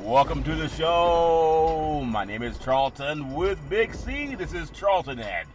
Welcome to the show. My name is Charlton with Big C. This is Charlton at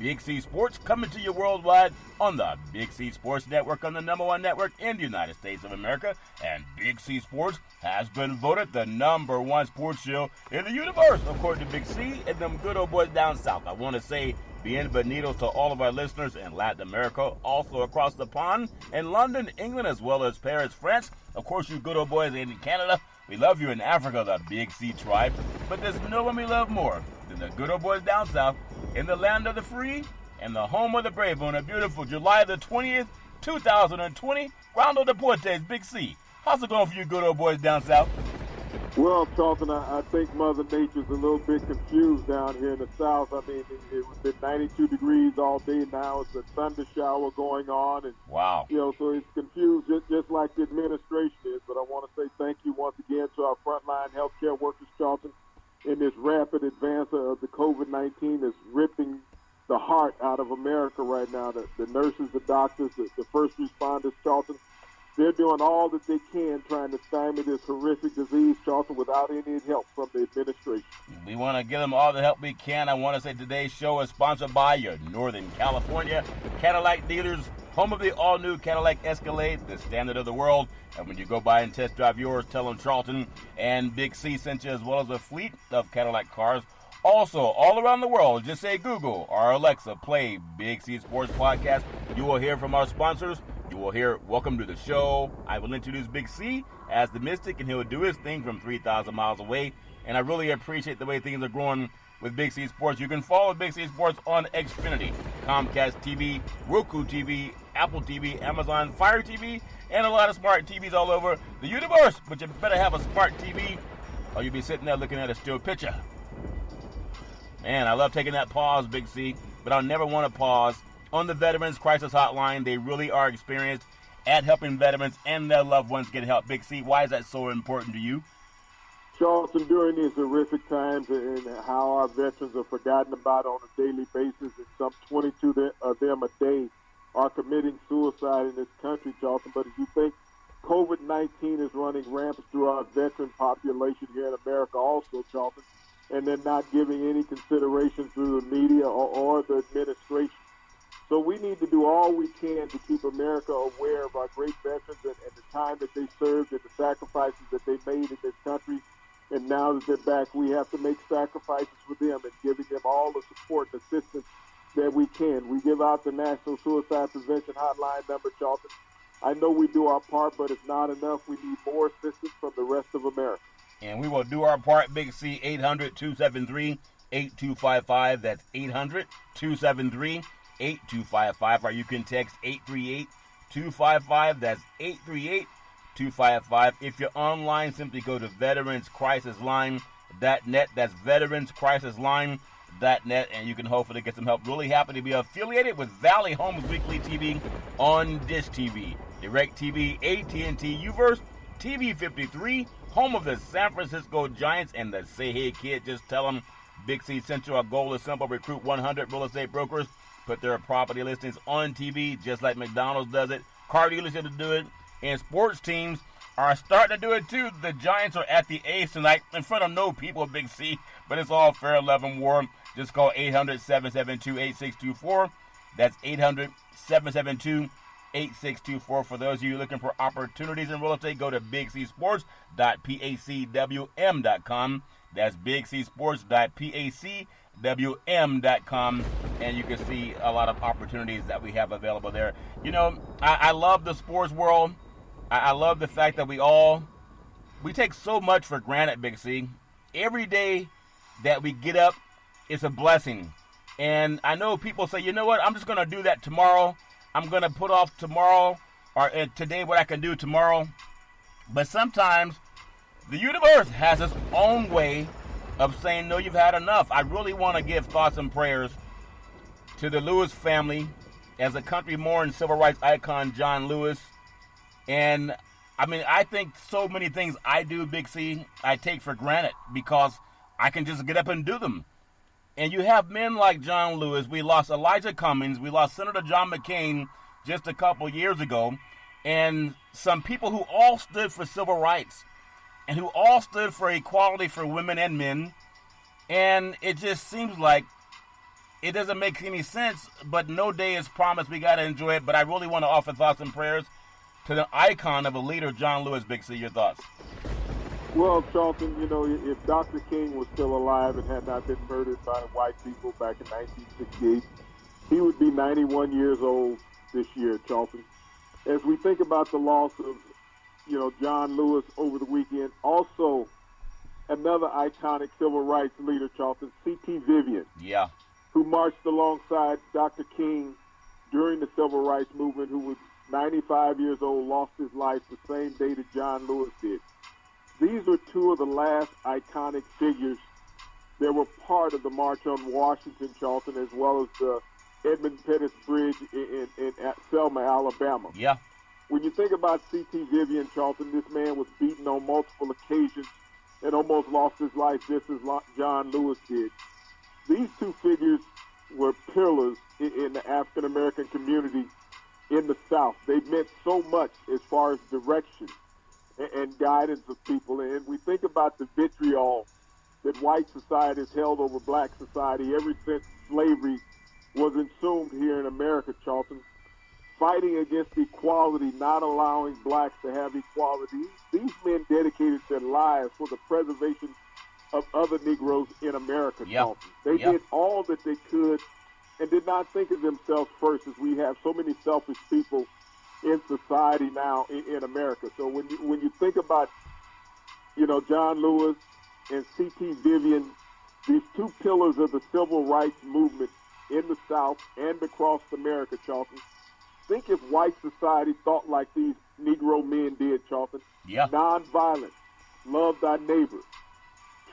Big C Sports, coming to you worldwide on the Big C Sports Network, on the #1 network in the United States of America. And Big C Sports has been voted the #1 sports show in the universe, according to Big C and them good old boys down south. I want to say bienvenidos to all of our listeners in Latin America, also across the pond, in London, England, as well as Paris, France. Of course, you good old boys in Canada. We love you in Africa, the Big C tribe. But there's no one we love more than the good old boys down south in the land of the free and the home of the brave on a beautiful July the 20th, 2020. Rondo Deportes, Big C. How's it going for you good old boys down south? Well, Charlton, I think Mother Nature's a little bit confused down here in the south. I mean, it's been 92 degrees all day now. It's a thunder shower going on. And, wow. So it's confused just like the administration is. But I want to say thank you once again to our frontline healthcare workers, Charlton, in this rapid advance of the COVID-19 that's ripping the heart out of America right now. The nurses, the doctors, the first responders, Charlton, they're doing all that they can trying to stymie this horrific disease, Charlton, without any help from the administration. We want to give them all the help we can. I want to say today's show is sponsored by your Northern California Cadillac dealers, home of the all-new Cadillac Escalade, the standard of the world. And when you go by and test drive yours, tell them Charlton and Big C sent you, as well as a fleet of Cadillac cars. Also, all around the world, just say Google or Alexa, play Big C Sports Podcast. You will hear from our sponsors. You will hear welcome to the show. I will introduce Big C as the Mystic, and he'll do his thing from 3,000 miles away. And I really appreciate the way things are growing with Big C Sports. You can follow Big C Sports on Xfinity, Comcast TV, Roku TV, Apple TV, Amazon Fire TV, and a lot of smart TVs all over the universe. But you better have a smart TV or you'll be sitting there looking at a still picture. Man, I love taking that pause, Big C, but I'll never want to pause on the Veterans Crisis Hotline. They really are experienced at helping veterans and their loved ones get help. Big C, why is that so important to you? Charlton, during these horrific times and how our veterans are forgotten about on a daily basis, and some 22 of them a day are committing suicide in this country, Charlton. But if you think COVID-19 is running rampant through our veteran population here in America also, Charlton, and they're not giving any consideration through the media or the administration. So we need to do all we can to keep America aware of our great veterans and the time that they served and the sacrifices that they made in this country. And now that they're back, we have to make sacrifices for them and giving them all the support and assistance that we can. We give out the National Suicide Prevention Hotline number, Charlton. I know we do our part, but it's not enough. We need more assistance from the rest of America. And we will do our part, Big C, 800-273-8255. That's 800-273-8255. Or you can text 838-255. That's 838-255. If you're online, simply go to veteranscrisisline.net. That's veteranscrisisline.net, and you can hopefully get some help. Really happy to be affiliated with Valley Homes Weekly TV on Dish TV, DirecTV, AT&T, Uverse, TV 53, home of the San Francisco Giants, and the Say Hey Kid. Just tell them Big C sent you. Our goal is simple: recruit 100 real estate brokers, put their property listings on TV, just like McDonald's does it. Car dealerships do it, and sports teams are starting to do it too. The Giants are at the A's tonight in front of no people, Big C, but it's all fair, love, and war. Just call 800-772-8624. That's 800-772-8624. For those of you looking for opportunities in real estate, go to bigcsports.pacwm.com. That's bigcsports.pacwm.com, and you can see a lot of opportunities that we have available there. You know, I love the sports world. I love the fact that we take so much for granted, Big C. Every day that we get up, it's a blessing. And I know people say, you know what, I'm just going to do that tomorrow. I'm going to put off tomorrow or today what I can do tomorrow. But sometimes the universe has its own way of saying, no, you've had enough. I really want to give thoughts and prayers to the Lewis family as a country mourns civil rights icon John Lewis. And I mean, I think so many things I do, Big C, I take for granted because I can just get up and do them. And you have men like John Lewis. We lost Elijah Cummings. We lost Senator John McCain just a couple years ago. And some people who all stood for civil rights. and who all stood for equality for women and men. And it just seems like it doesn't make any sense, but no day is promised. We got to enjoy it. But I really want to offer thoughts and prayers to the icon of a leader, John Lewis. Big C, your thoughts? Well, Charlton, if Dr. King was still alive and had not been murdered by white people back in 1968, he would be 91 years old this year, Charlton. As we think about the loss of, John Lewis over the weekend, also another iconic civil rights leader, Charlton, C.T. Vivian. Yeah. Who marched alongside Dr. King during the civil rights movement, who was 95 years old, lost his life the same day that John Lewis did. These were two of the last iconic figures that were part of the March on Washington, Charlton, as well as the Edmund Pettus Bridge in Selma, Alabama. Yeah. When you think about C.T. Vivian, Charlton, this man was beaten on multiple occasions and almost lost his life just as John Lewis did. These two figures were pillars in the African-American community in the South. They meant so much as far as direction and guidance of people. And we think about the vitriol that white society has held over black society ever since slavery was entombed here in America, Charlton. Fighting against equality, not allowing blacks to have equality. These men dedicated their lives for the preservation of other Negroes in America, Charlton. They did all that they could and did not think of themselves first, as we have so many selfish people in society now in America. So when you think about, John Lewis and C.T. Vivian, these two pillars of the civil rights movement in the South and across America, Charlton, think if white society thought like these Negro men did, Charlton. Yeah. Nonviolence, love thy neighbor,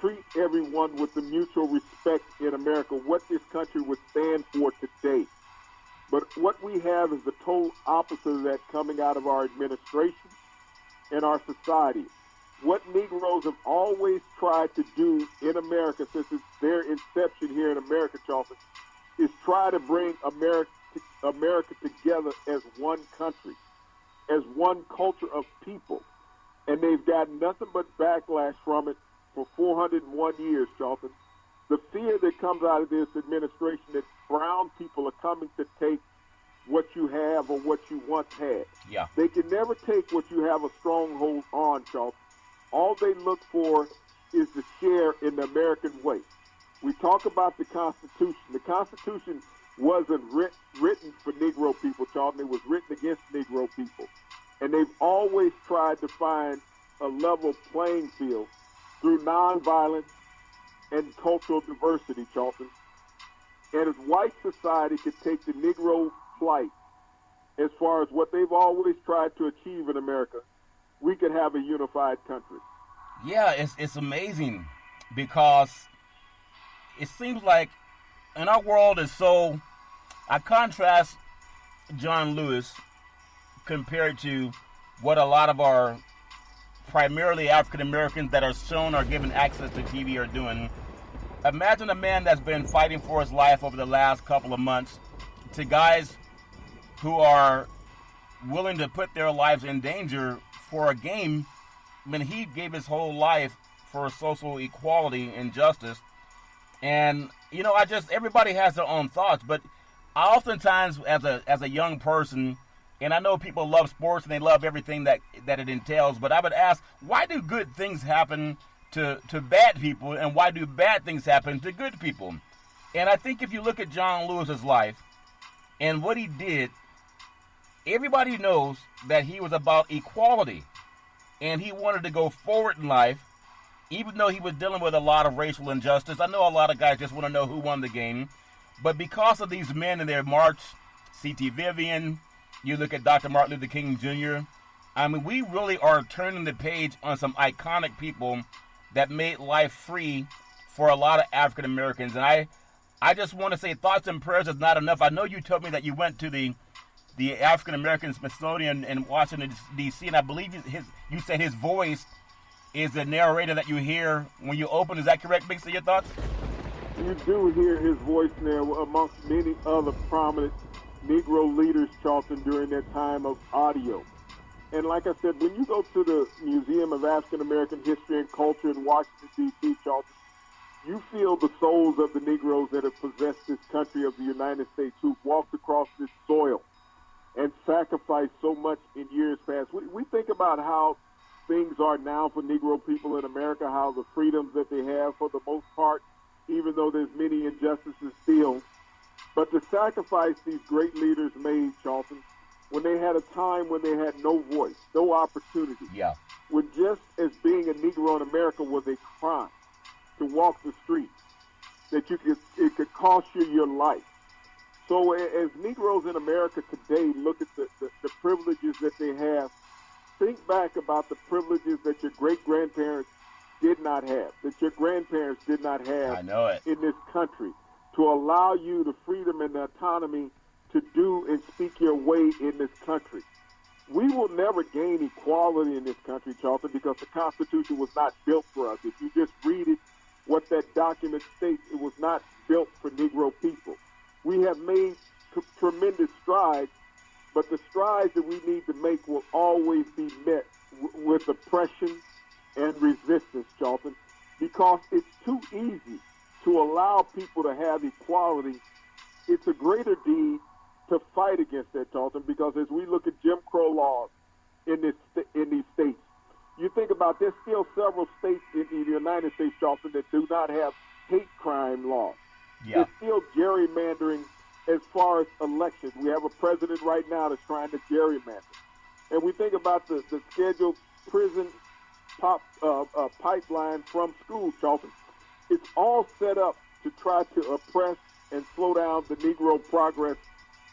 treat everyone with the mutual respect in America, what this country would stand for today. But what we have is the total opposite of that coming out of our administration and our society. What Negroes have always tried to do in America since their inception here in America, Charlton, is try to bring America together as one country, as one culture of people. And they've gotten nothing but backlash from it for 401 years, Charlton. The fear that comes out of this administration that brown people are coming to take what you have or what you once had. Yeah. They can never take what you have a stronghold on, Charlton. All they look for is to share in the American way. We talk about the Constitution. The Constitution wasn't written for Negro people, Charlton. It was written against Negro people. And they've always tried to find a level playing field through nonviolence and cultural diversity, Charlton. And if white society could take the Negro plight as far as what they've always tried to achieve in America, we could have a unified country. Yeah, it's amazing because it seems like in our world is so. I contrast John Lewis compared to what a lot of our primarily African Americans that are shown or given access to TV are doing. Imagine a man that's been fighting for his life over the last couple of months to guys who are willing to put their lives in danger for a game when he gave his whole life for social equality and justice. And, everybody has their own thoughts, but I oftentimes, as a young person, and I know people love sports and they love everything that it entails, but I would ask, why do good things happen to bad people, and why do bad things happen to good people? And I think if you look at John Lewis's life and what he did, everybody knows that he was about equality, and he wanted to go forward in life, even though he was dealing with a lot of racial injustice. I know a lot of guys just want to know who won the game, but because of these men in their march, C.T. Vivian, you look at Dr. Martin Luther King Jr., we really are turning the page on some iconic people that made life free for a lot of African Americans. And I just want to say thoughts and prayers is not enough. I know you told me that you went to the African American Smithsonian in Washington, D.C., and I believe you said his voice is the narrator that you hear when you open. Is that correct, Big C? Your thoughts? You do hear his voice there amongst many other prominent Negro leaders, Charlton, during that time of audio. And like I said, when you go to the Museum of African American History and Culture in Washington, D.C., Charlton, you feel the souls of the Negroes that have possessed this country of the United States, who've walked across this soil and sacrificed so much in years past. We think about how things are now for Negro people in America, how the freedoms that they have for the most part, even though there's many injustices still. But the sacrifice these great leaders made, Charlton, when they had a time when they had no voice, no opportunity. Yeah. When just as being a Negro in America was a crime to walk the streets, that it could cost you your life. So as Negroes in America today look at the privileges that they have, think back about the privileges that your great-grandparents did not have, that your grandparents did not have I know it. in this country, to allow you the freedom and the autonomy to do and speak your way in this country. We will never gain equality in this country, Charlton, because the Constitution was not built for us. If you just read it, what that document states, it was not built for Negro people. We have made tremendous strides, but the strides that we need to make will always be met with oppression and resistance, Charlton, because it's too easy to allow people to have equality. It's a greater deed to fight against that, Charlton, because as we look at Jim Crow laws in these states, you think about there's still several states in the United States, Charlton, that do not have hate crime laws. Yeah. There's still gerrymandering as far as elections. We have a president right now that's trying to gerrymander. And we think about the scheduled prison pipeline from schools, Charlton. It's all set up to try to oppress and slow down the Negro progress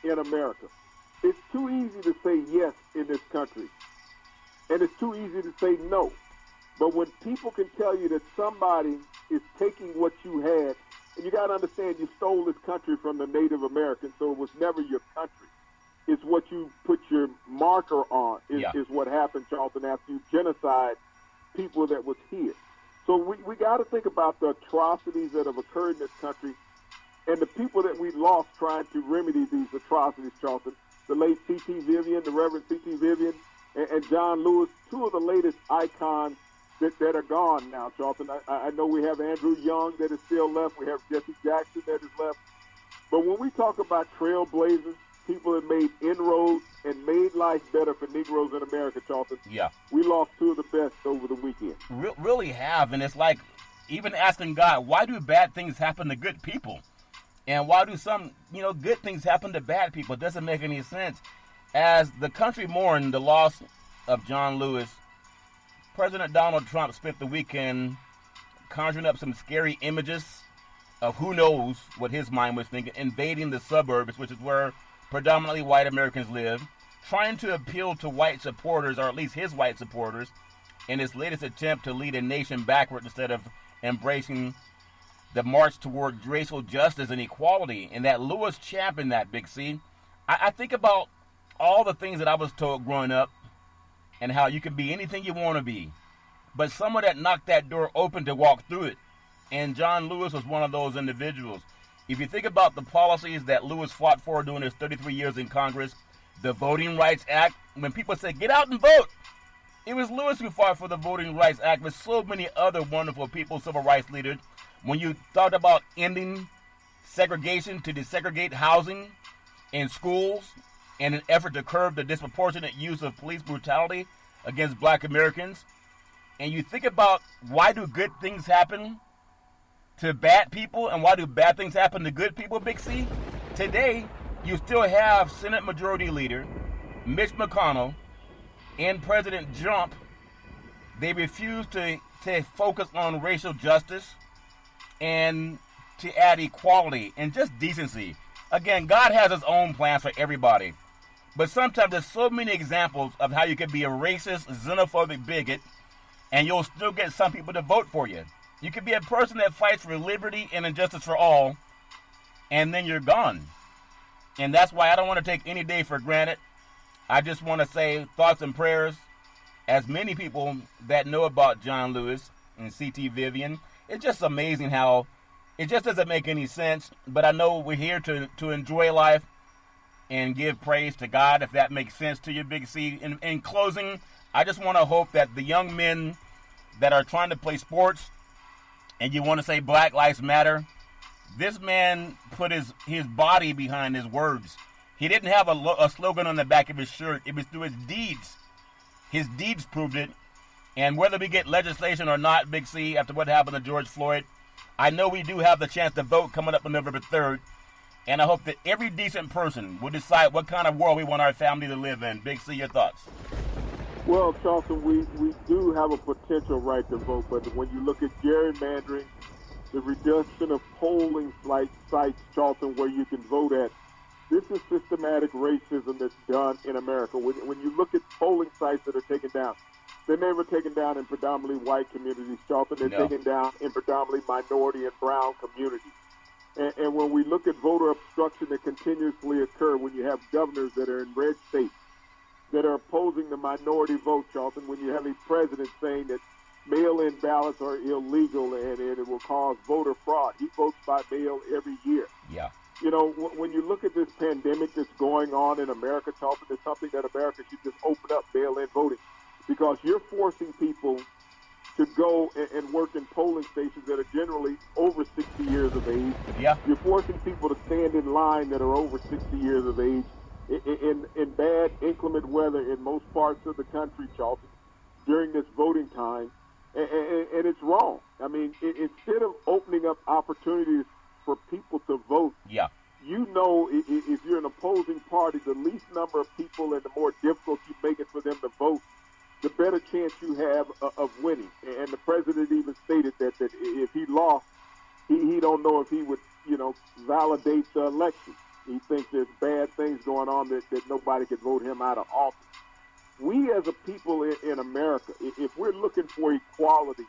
in America. It's too easy to say yes in this country, and it's too easy to say no. But when people can tell you that somebody is taking what you had, and you got to understand you stole this country from the Native Americans, so it was never your country. It's what you put your marker on is what happened, Charlton, after you genocide people that was here. So we got to think about the atrocities that have occurred in this country and the people that we lost trying to remedy these atrocities, Charlton. The late C.T. Vivian, the Reverend C.T. Vivian, and John Lewis, two of the latest icons that are gone now, Charlton. I know we have Andrew Young that is still left. We have Jesse Jackson that is left. But when we talk about trailblazers, people that made inroads and made life better for Negroes in America, Charlton, we lost two of the best over the weekend. Really have, and it's like even asking God, why do bad things happen to good people? And why do some, good things happen to bad people? It doesn't make any sense. As the country mourned the loss of John Lewis, President Donald Trump spent the weekend conjuring up some scary images of who knows what his mind was thinking, invading the suburbs, which is where predominantly white Americans live, trying to appeal to white supporters, or at least his white supporters, in his latest attempt to lead a nation backward instead of embracing the march toward racial justice and equality, and that Lewis championed that, Big C. I think about all the things that I was told growing up and how you can be anything you want to be, but someone that knocked that door open to walk through it. And John Lewis was one of those individuals. If you think about the policies that Lewis fought for during his 33 years in Congress, the Voting Rights Act, when people said, get out and vote, it was Lewis who fought for the Voting Rights Act with so many other wonderful people, civil rights leaders. When you thought about ending segregation to desegregate housing in schools in an effort to curb the disproportionate use of police brutality against black Americans, and you think about why do good things happen to bad people and why do bad things happen to good people, Big C? Today, you still have Senate Majority Leader Mitch McConnell and President Trump. They refuse to focus on racial justice and to add equality and just decency. Again, God has his own plans for everybody. But sometimes there's so many examples of how you can be a racist, xenophobic bigot, and you'll still get some people to vote for you. You can be a person that fights for liberty and injustice for all, and then you're gone. And that's why I don't want to take any day for granted. I just want to say thoughts and prayers. As many people that know about John Lewis and C.T. Vivian, it's just amazing how it just doesn't make any sense. But I know we're here to enjoy life. and give praise to God, if that makes sense to you, Big C. In closing, I just want to hope that the young men that are trying to play sports and you want to say Black Lives Matter, this man put his body behind his words. He didn't have a slogan on the back of his shirt. It was through his deeds. His deeds proved it. And whether we get legislation or not, Big C, after what happened to George Floyd, I know we do have the chance to vote coming up on November 3rd. And I hope that every decent person will decide what kind of world we want our family to live in. Big C, your thoughts? Well, Charleston, we do have a potential right to vote, but when you look at gerrymandering, the reduction of polling sites, Charleston, where you can vote at, this is systematic racism that's done in America. When you look at polling sites that are taken down, they're never taken down in predominantly white communities, Charleston. They're taken down in predominantly minority and brown communities. And when we look at voter obstruction that continuously occur, when you have governors that are in red states that are opposing the minority vote, Charleston, when you have a president saying that mail-in ballots are illegal and it will cause voter fraud. He votes by mail every year. Yeah. You know, when you look at this pandemic that's going on in America, Charleston, it's something that America should just open up mail-in voting, because you're forcing people to go and work in polling stations that are generally over 60 years of age. Yeah. You're forcing people to stand in line that are over 60 years of age in bad, inclement weather in most parts of the country, Charleston, during this voting time. And it's wrong. I mean, instead of opening up opportunities for people to vote, yeah, you know, if you're an opposing party, the least number of people and the more difficult you make it for them to vote, the better chance you have of winning. And the president even stated that if he lost, he don't know if he would, validate the election. He thinks there's bad things going on that nobody could vote him out of office. We as a people in America, if we're looking for equality,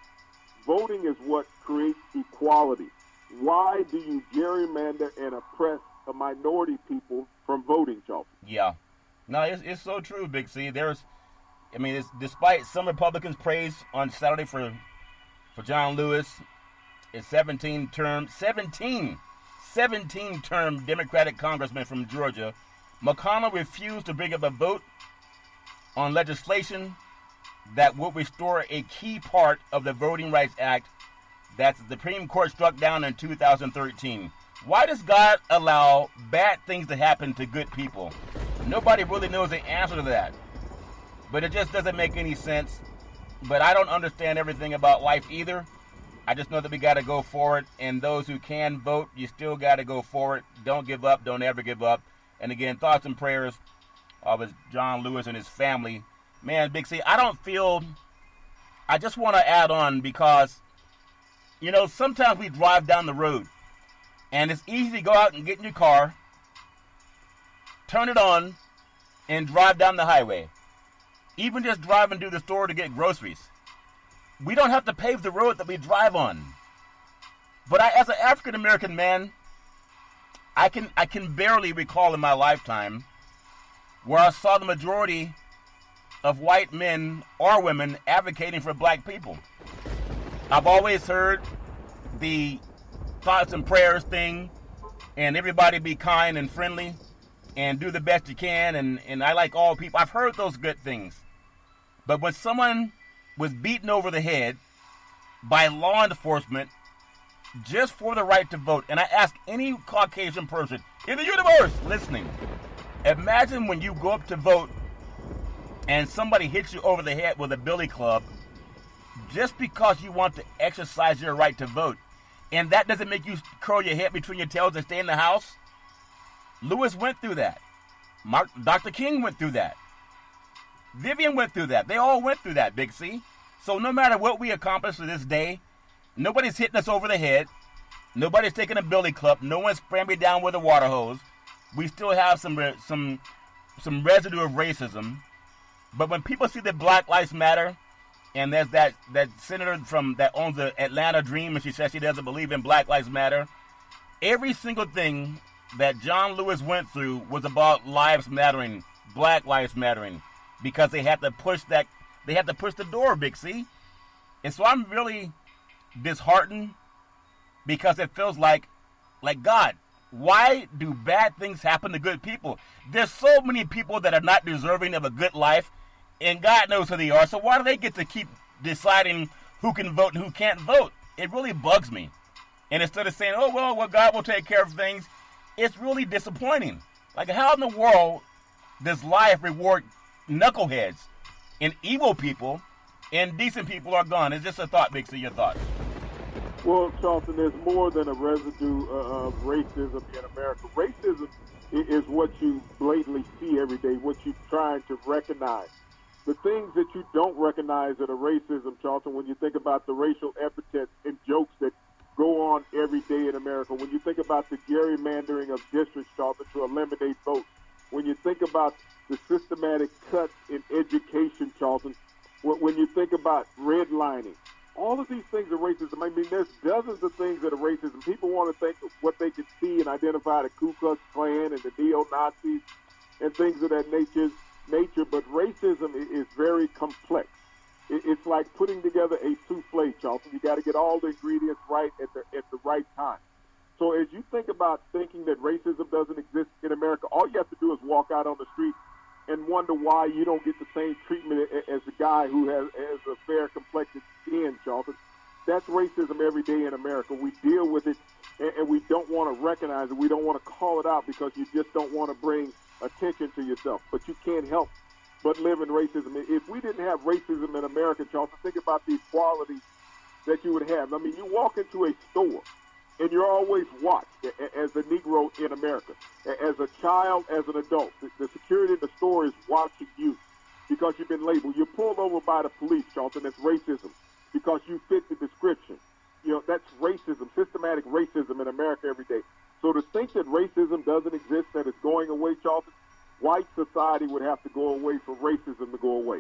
voting is what creates equality. Why do you gerrymander and oppress a minority people from voting, Charles? Yeah. No, it's so true, Big C. Despite some Republicans' praise on Saturday for John Lewis, a 17-term Democratic congressman from Georgia, McConnell refused to bring up a vote on legislation that would restore a key part of the Voting Rights Act that the Supreme Court struck down in 2013. Why does God allow bad things to happen to good people? Nobody really knows the answer to that. But it just doesn't make any sense. But I don't understand everything about life either. I just know that we got to go for it. And those who can vote, you still got to go for it. Don't give up. Don't ever give up. And again, thoughts and prayers of John Lewis and his family. Man, Big C, I just want to add on because, sometimes we drive down the road and it's easy to go out and get in your car, turn it on, and drive down the highway. Even just driving to the store to get groceries. We don't have to pave the road that we drive on. But as an African American man, I can barely recall in my lifetime where I saw the majority of white men or women advocating for black people. I've always heard the thoughts and prayers thing, and everybody be kind and friendly and do the best you can, and I like all people. I've heard those good things. But when someone was beaten over the head by law enforcement just for the right to vote, and I ask any Caucasian person in the universe listening, imagine when you go up to vote and somebody hits you over the head with a billy club just because you want to exercise your right to vote. And that doesn't make you curl your head between your tails and stay in the house. Lewis went through that. Dr. King went through that. Vivian went through that. They all went through that, Big C. So no matter what we accomplish to this day, nobody's hitting us over the head. Nobody's taking a billy club. No one's spraying me down with a water hose. We still have some residue of racism. But when people see that Black Lives Matter, and there's that senator that owns the Atlanta Dream, and she says she doesn't believe in Black Lives Matter, every single thing that John Lewis went through was about lives mattering, Black Lives mattering, because they had to push the door, Big C. And so I'm really disheartened because it feels like God, Why do bad things happen to good people? There's so many people that are not deserving of a good life, and God knows who they are. So why do they get to keep deciding who can vote and who can't vote? It really bugs me. And instead of saying, oh, well, God will take care of things, it's really disappointing. Like, how in the world does life reward knuckleheads and evil people and decent people are gone? It's just a thought, Big C, your thoughts. Well, Charlton, there's more than a residue of racism in America. Racism is what you blatantly see every day, what you're trying to recognize. The things that you don't recognize that are racism, Charlton, when you think about the racial epithets and jokes that go on every day in America, when you think about the gerrymandering of districts, Charlton, to eliminate votes, when you think about the systematic cuts in education, Charlton, when you think about redlining, all of these things are racism. I mean, there's dozens of things that are racism. People want to think of what they can see and identify the Ku Klux Klan and the neo-Nazis and things of that nature, but racism is very complex. It's like putting together a souffle, Charlton. You got to get all the ingredients right at the right time. So as you think about thinking that racism doesn't exist in America, all you have to do is walk out on the street and wonder why you don't get the same treatment as the guy who has a fair complected skin, Charlton. That's racism every day in America. We deal with it, and we don't want to recognize it. We don't want to call it out because you just don't want to bring attention to yourself. But you can't help but live in racism. If we didn't have racism in America, Charlton, think about the equality that you would have. I mean, you walk into a store, and you're always watched as a Negro in America. As a child, as an adult, the security in the store is watching you because you've been labeled. You're pulled over by the police, Charlton. That's racism because you fit the description. You know, that's racism, systematic racism in America every day. So to think that racism doesn't exist, that it's going away, Charlton, white society would have to go away for racism to go away.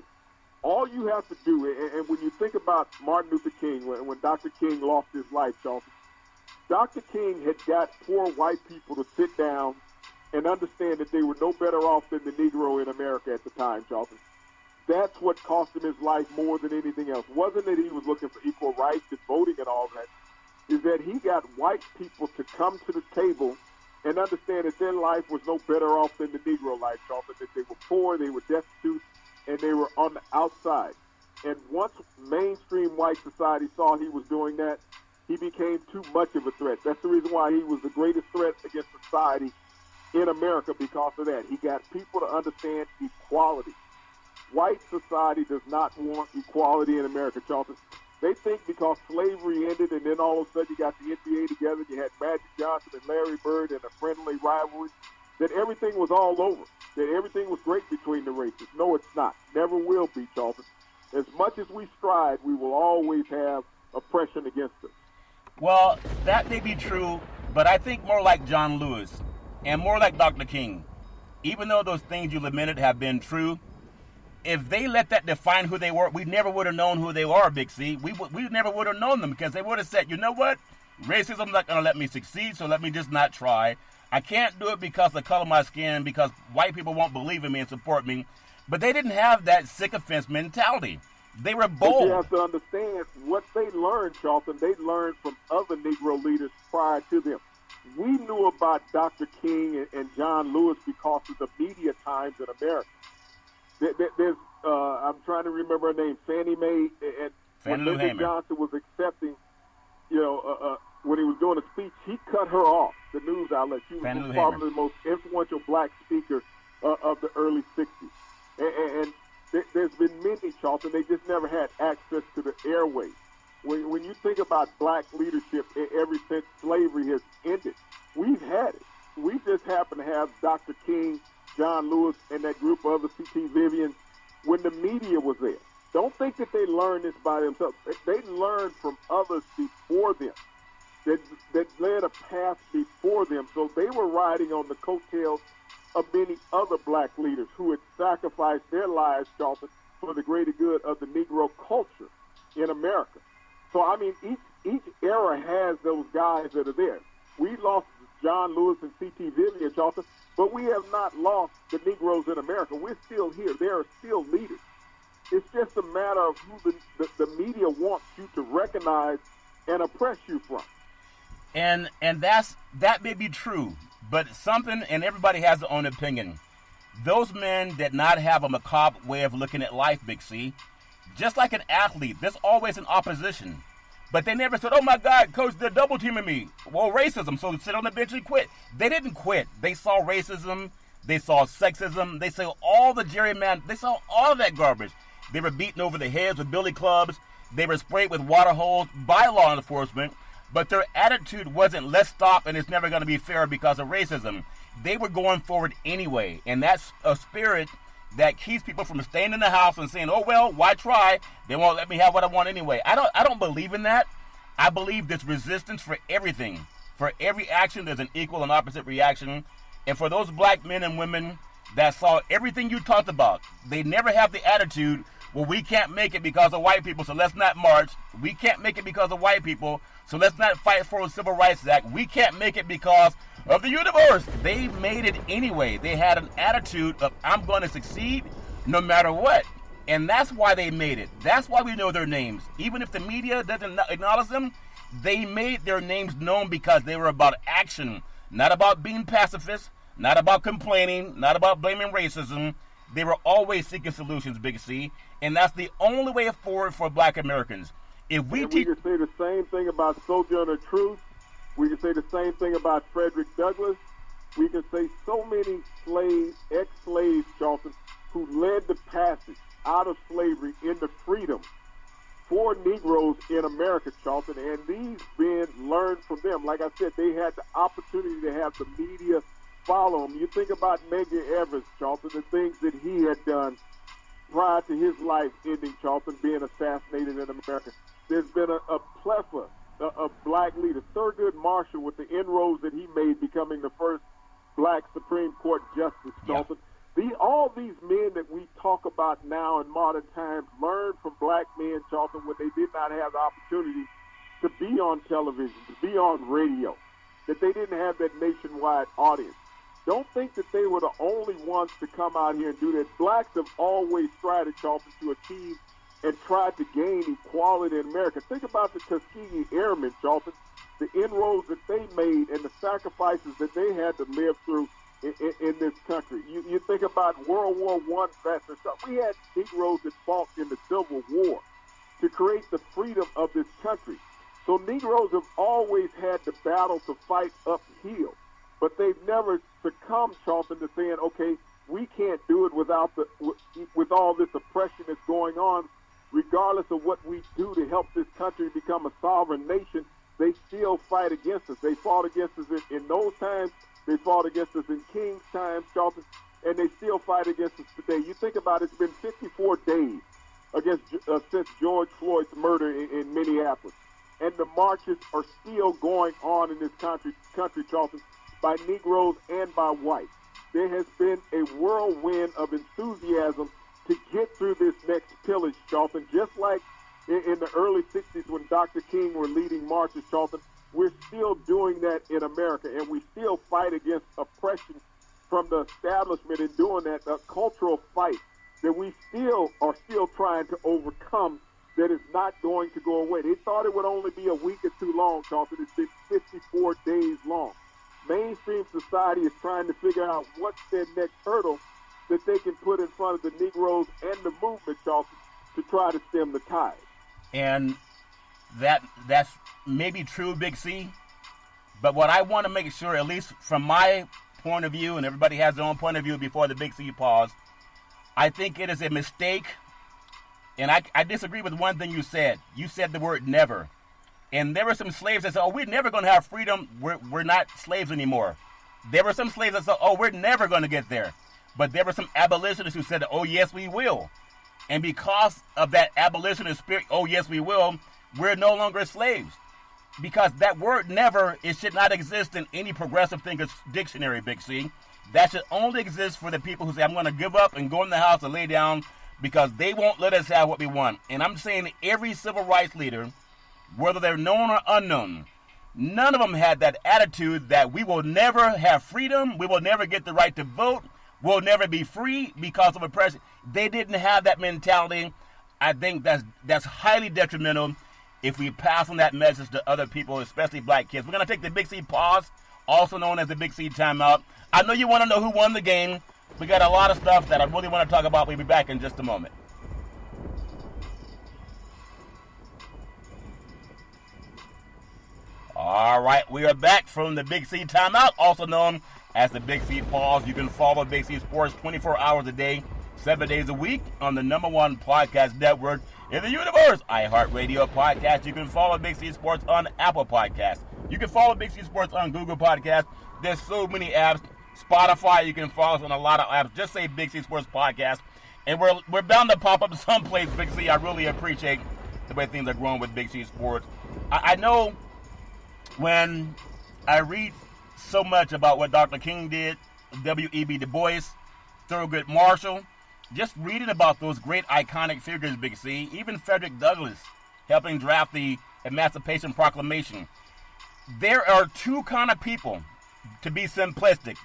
All you have to do, and when you think about Martin Luther King, when Dr. King lost his life, Charlton, Dr. King had got poor white people to sit down and understand that they were no better off than the Negro in America at the time, Charlton. That's what cost him his life more than anything else. Wasn't that he was looking for equal rights and voting and all that. Is that he got white people to come to the table and understand that their life was no better off than the Negro life, Charlton, that they were poor, they were destitute, and they were on the outside. And once mainstream white society saw he was doing that, he became too much of a threat. That's the reason why he was the greatest threat against society in America because of that. He got people to understand equality. White society does not want equality in America, Charlton. They think because slavery ended and then all of a sudden you got the NBA together, you had Magic Johnson and Larry Bird and a friendly rivalry, that everything was all over, that everything was great between the races. No, it's not. Never will be, Charlton. As much as we strive, we will always have oppression against us. Well, that may be true, but I think more like John Lewis and more like Dr. King. Even though those things you lamented have been true, if they let that define who they were, we never would have known who they are, Big C. We never would have known them because they would have said, you know what? Racism's not going to let me succeed, so let me just not try. I can't do it because of the color of my skin, because white people won't believe in me and support me. But they didn't have that sycophant mentality. They were bold. But you have to understand what they learned, Charlton. They learned from other Negro leaders prior to them. We knew about Dr. King and John Lewis because of the media times in America. There's, I'm trying to remember her name, Fannie Mae, and when Lyndon Johnson was accepting, when he was doing a speech, he cut her off, the news outlet. She was probably the most influential black speaker of the early 60s. And there's been many, Charlton, they just never had access to the airways. When you think about black leadership ever since slavery has ended, we've had it. We just happen to have Dr. King, John Lewis, and that group of other C.T. Vivian when the media was there. Don't think that they learned this by themselves. They learned from others before them that led a path before them. So they were riding on the coattails of many other black leaders who had sacrificed their lives, Charlton, for the greater good of the Negro culture in America. So, I mean, each era has those guys that are there. We lost John Lewis and C.T. Vivian, Charlton, but we have not lost the Negroes in America. We're still here. There are still leaders. It's just a matter of who the media wants you to recognize and oppress you from. And that may be true, but something, and everybody has their own opinion. Those men did not have a macabre way of looking at life, Big C. Just like an athlete, there's always an opposition. But they never said, oh my God, coach, they're double teaming me. Well, racism, so sit on the bench and quit. They didn't quit. They saw racism, they saw sexism, they saw all the gerrymandering, they saw all of that garbage. They were beaten over the heads with billy clubs, they were sprayed with water holes by law enforcement, but their attitude wasn't, let's stop and it's never going to be fair because of racism. They were going forward anyway, and that's a spirit that keeps people from staying in the house and saying, oh, well, why try? They won't let me have what I want anyway. I don't believe in that. I believe there's resistance for everything. For every action, there's an equal and opposite reaction. And for those black men and women that saw everything you talked about, they never have the attitude, well, we can't make it because of white people, so let's not march. We can't make it because of white people, so let's not fight for a Civil Rights Act. We can't make it because of the universe. They made it anyway. They had an attitude of, I'm going to succeed no matter what. And that's why they made it. That's why we know their names. Even if the media doesn't acknowledge them, they made their names known because they were about action, not about being pacifists, not about complaining, not about blaming racism. They were always seeking solutions, Big C. And that's the only way forward for black Americans. If we we can say the same thing about Sojourner Truth. We can say the same thing about Frederick Douglass. We can say so many slaves, ex-slaves, Charlton, who led the passage out of slavery into freedom for Negroes in America, Charlton. And these men learned from them. Like I said, they had the opportunity to have the media follow them. You think about Medgar Evers, Charlton, the things that he had done prior to his life ending, Charlton, being assassinated in America. There's been a plethora of black leaders. Thurgood Marshall, with the inroads that he made, becoming the first black Supreme Court justice, Charlton. Yeah. All these men that we talk about now in modern times learned from black men, Charlton, when they did not have the opportunity to be on television, to be on radio, that they didn't have that nationwide audience. Don't think that they were the only ones to come out here and do that. Blacks have always tried, Charlton, to achieve and tried to gain equality in America. Think about the Tuskegee Airmen, Charlton, the inroads that they made and the sacrifices that they had to live through in this country. You think about World War I veterans. We had Negroes that fought in the Civil War to create the freedom of this country. So Negroes have always had the battle to fight uphill, but they've never succumbed, Charlton, to saying, okay, we can't do it with all this oppression that's going on. Regardless of what we do to help this country become a sovereign nation, they still fight against us. They fought against us in those times. They fought against us in King's times, Charlton, and they still fight against us today. You think about it, it's been 54 days since George Floyd's murder in Minneapolis, and the marches are still going on in this country, Charlton, by Negroes and by whites. There has been a whirlwind of enthusiasm to get through this next pillage, Charlton, just like in the early 60s when Dr. King were leading marches, Charlton. We're still doing that in America, and we still fight against oppression from the establishment in doing that, a cultural fight that we are still trying to overcome, that is not going to go away. They thought it would only be a week or two long, Charlton. It's been 54 days long. Mainstream society is trying to figure out what's their next hurdle that they can put in front of the Negroes and the movement, Charlton, to try to stem the tide. And that's maybe true, Big C. But what I want to make sure, at least from my point of view, and everybody has their own point of view before the Big C pause, I think it is a mistake. And I disagree with one thing you said. You said the word never. And there were some slaves that said, oh, we're never going to have freedom. We're not slaves anymore. There were some slaves that said, oh, we're never going to get there. But there were some abolitionists who said, oh, yes, we will. And because of that abolitionist spirit, oh, yes, we will, we're no longer slaves. Because that word never, it should not exist in any progressive thinker's dictionary, Big C. That should only exist for the people who say, I'm going to give up and go in the house and lay down because they won't let us have what we want. And I'm saying every civil rights leader, whether they're known or unknown, none of them had that attitude that we will never have freedom, we will never get the right to vote, we'll never be free because of oppression. They didn't have that mentality. I think that's highly detrimental. if we pass on that message to other people, especially black kids. We're going to take the Big C pause, also known as the Big C timeout. I know you want to know who won the game. We got a lot of stuff that I really want to talk about. We'll be back in just a moment. All right, we are back from the Big C timeout, also known as the Big C pause. You can follow Big C Sports 24 hours a day, 7 days a week on the #1 podcast network in the universe, iHeartRadio podcast. You can follow Big C Sports on Apple Podcasts. You can follow Big C Sports on Google Podcasts. There's so many apps. Spotify, you can follow us on a lot of apps. Just say Big C Sports Podcast. And we're bound to pop up someplace, Big C. I really appreciate the way things are growing with Big C Sports. I know when I read so much about what Dr. King did, W.E.B. Du Bois, Thurgood Marshall, just reading about those great iconic figures, Big C, even Frederick Douglass helping draft the Emancipation Proclamation. There are two kind of people, to be simplistic.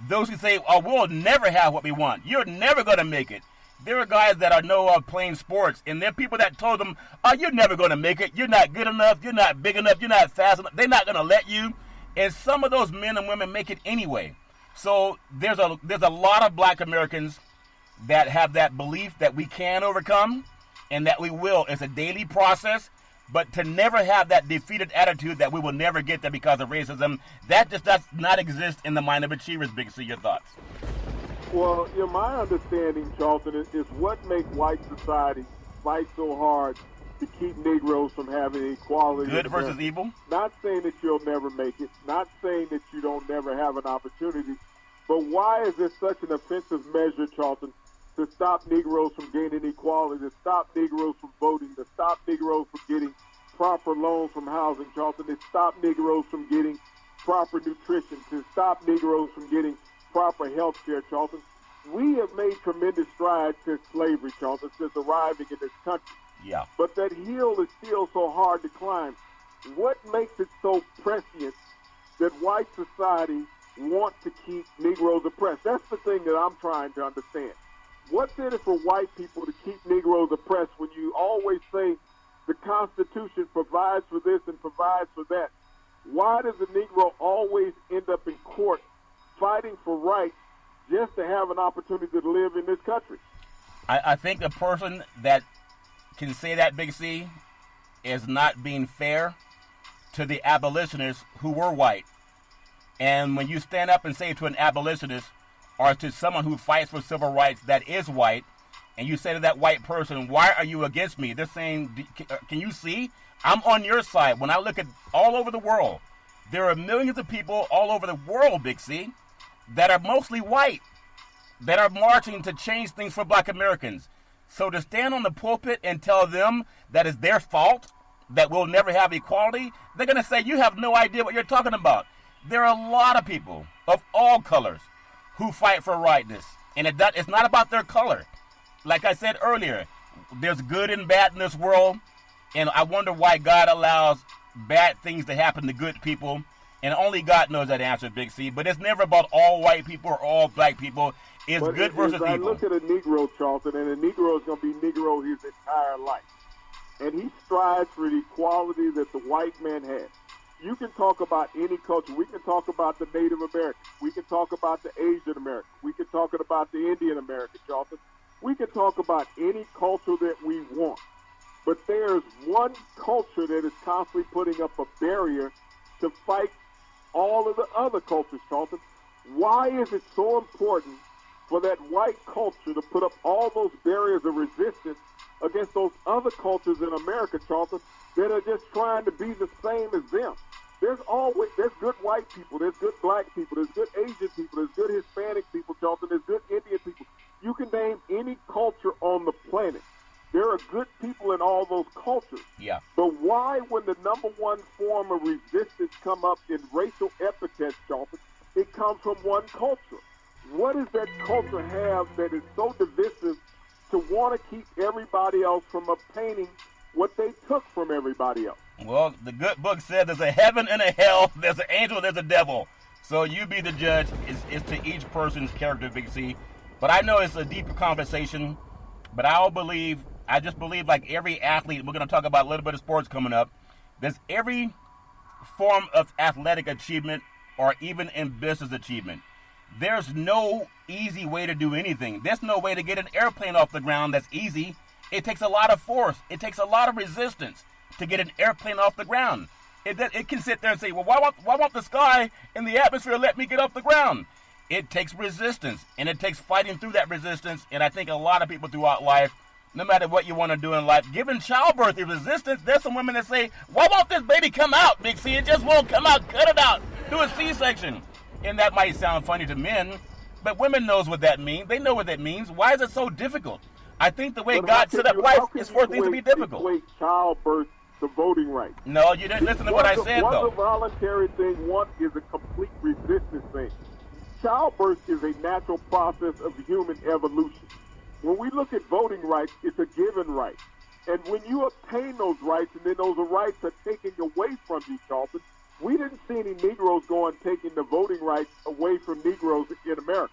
Those who say, oh, we'll never have what we want. You're never going to make it. There are guys that know playing sports, and there are people that told them, oh, you're never going to make it. You're not good enough. You're not big enough. You're not fast enough. They're not going to let you. And some of those men and women make it anyway. So there's a lot of black Americans that have that belief that we can overcome and that we will. It's a daily process. But to never have that defeated attitude that we will never get there because of racism, that just does not exist in the mind of achievers, Big C. Your thoughts? Well, my understanding, Charlton, is what makes white society fight so hard to keep Negroes from having equality. Good versus evil? Not saying that you'll never make it, not saying that you don't never have an opportunity, but why is this such an offensive measure, Charlton, to stop Negroes from gaining equality, to stop Negroes from voting, to stop Negroes from getting proper loans from housing, Charlton, to stop Negroes from getting proper nutrition, to stop Negroes from getting proper health care, Charlton? We have made tremendous strides since slavery, Charlton, since arriving in this country. Yeah. But that hill is still so hard to climb. What makes it so prescient that white society want to keep Negroes oppressed? That's the thing that I'm trying to understand. What's in it for white people to keep Negroes oppressed when you always say the Constitution provides for this and provides for that? Why does the Negro always end up in court fighting for rights just to have an opportunity to live in this country? I think the person that can say that, Big C, is not being fair to the abolitionists who were white. And when you stand up and say to an abolitionist or to someone who fights for civil rights that is white, and you say to that white person, why are you against me? They're saying, can you see? I'm on your side. When I look at all over the world, there are millions of people all over the world, Big C, that are mostly white, that are marching to change things for black Americans. So to stand on the pulpit and tell them that it's their fault, that we'll never have equality, they're going to say, you have no idea what you're talking about. There are a lot of people of all colors who fight for rightness. And it's not about their color. Like I said earlier, there's good and bad in this world. And I wonder why God allows bad things to happen to good people. And only God knows that answer, Big C. But it's never about all white people or all black people. It's but good versus evil. I look at a Negro, Charlton, and a Negro is going to be Negro his entire life. And he strives for the equality that the white man has. You can talk about any culture. We can talk about the Native American. We can talk about the Asian American. We can talk about the Indian American, Charlton. We can talk about any culture that we want. But there's one culture that is constantly putting up a barrier to fight all of the other cultures, Charlton. Why is it so important for that white culture to put up all those barriers of resistance against those other cultures in America, Charlton, that are just trying to be the same as them? There's good white people, there's good black people, there's good Asian people, there's good Hispanic people, Charlton, there's good Indian people. You can name any culture on the planet. There are good people in all those cultures. Yeah. But why, when the number one form of resistance come up in racial epithets, Charlton, it comes from one culture? What does that culture have that is so divisive to want to keep everybody else from obtaining what they took from everybody else? Well, the good book said there's a heaven and a hell, there's an angel, there's a devil. So you be the judge. It's to each person's character, Big C. But I know it's a deeper conversation. But I'll believe I just believe like every athlete, we're going to talk about a little bit of sports coming up. There's every form of athletic achievement or even in business achievement. There's no easy way to do anything. There's no way to get an airplane off the ground that's easy. It takes a lot of force. It takes a lot of resistance to get an airplane off the ground. It can sit there and say, well, why won't the sky and the atmosphere let me get off the ground? It takes resistance, and it takes fighting through that resistance. And I think a lot of people throughout life, no matter what you want to do in life, given childbirth is resistance. There's some women that say, why won't this baby come out, Big C? It just won't come out. Cut it out. Do a C-section. And that might sound funny to men, but women knows what that means. They know what that means. Why is it so difficult? I think the way God set up life is for things to be difficult. Equate childbirth to voting rights. No, you didn't listen to what I said, though. One's a voluntary thing, one is a complete resistance thing. Childbirth is a natural process of human evolution. When we look at voting rights, it's a given right. And when you obtain those rights, and then those rights are taken away from you, Charlton, we didn't see any Negroes going taking the voting rights away from Negroes in America.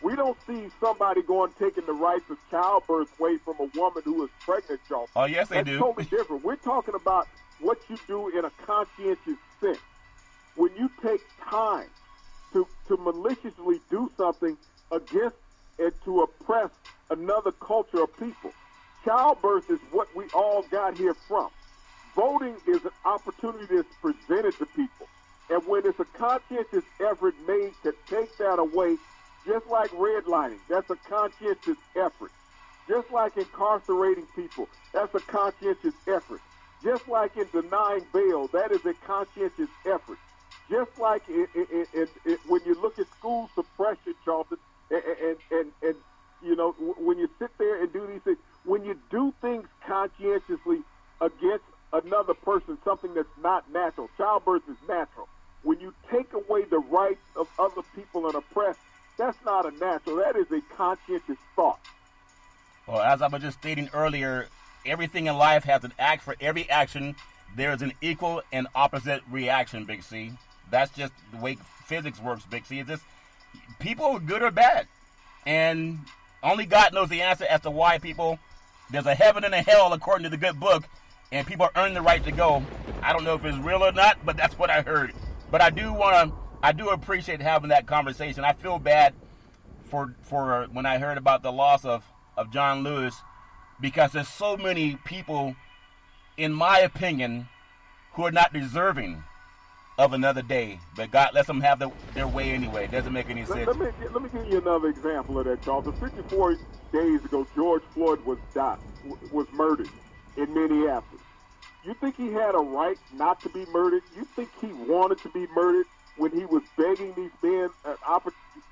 We don't see somebody going taking the rights of childbirth away from a woman who is pregnant, Charlton. Oh, yes, they do. That's totally different. We're talking about what you do in a conscientious sense. When you take time to maliciously do something against and to oppress another culture of people. Childbirth is what we all got here from. Voting is an opportunity that's presented to people. And when it's a conscientious effort made to take that away, just like redlining, that's a conscientious effort. Just like incarcerating people, that's a conscientious effort. Just like in denying bail, that is a conscientious effort. Just like when you look at school suppression, Charlton, and you know, when you sit there and do these things, when you do things conscientiously against another person, something that's not natural. Childbirth is natural. When you take away the rights of other people and oppress, that's not a natural. That is a conscientious thought. Well, as I was just stating earlier, everything in life has an act. For every action, there is an equal and opposite reaction, Big C. That's just the way physics works, Big C. It's just people are good or bad. And only God knows the answer as to why people, there's a heaven and a hell according to the good book, and people earn the right to go. I don't know if it's real or not, but that's what I heard. But I do appreciate having that conversation. I feel bad for when I heard about the loss of John Lewis, because there's so many people, in my opinion, who are not deserving of another day. But God lets them have their way anyway. It doesn't make any sense. Let me give you another example of that, Charles. 54 days ago, George Floyd was murdered in Minneapolis. You think he had a right not to be murdered? You think he wanted to be murdered when he was begging these men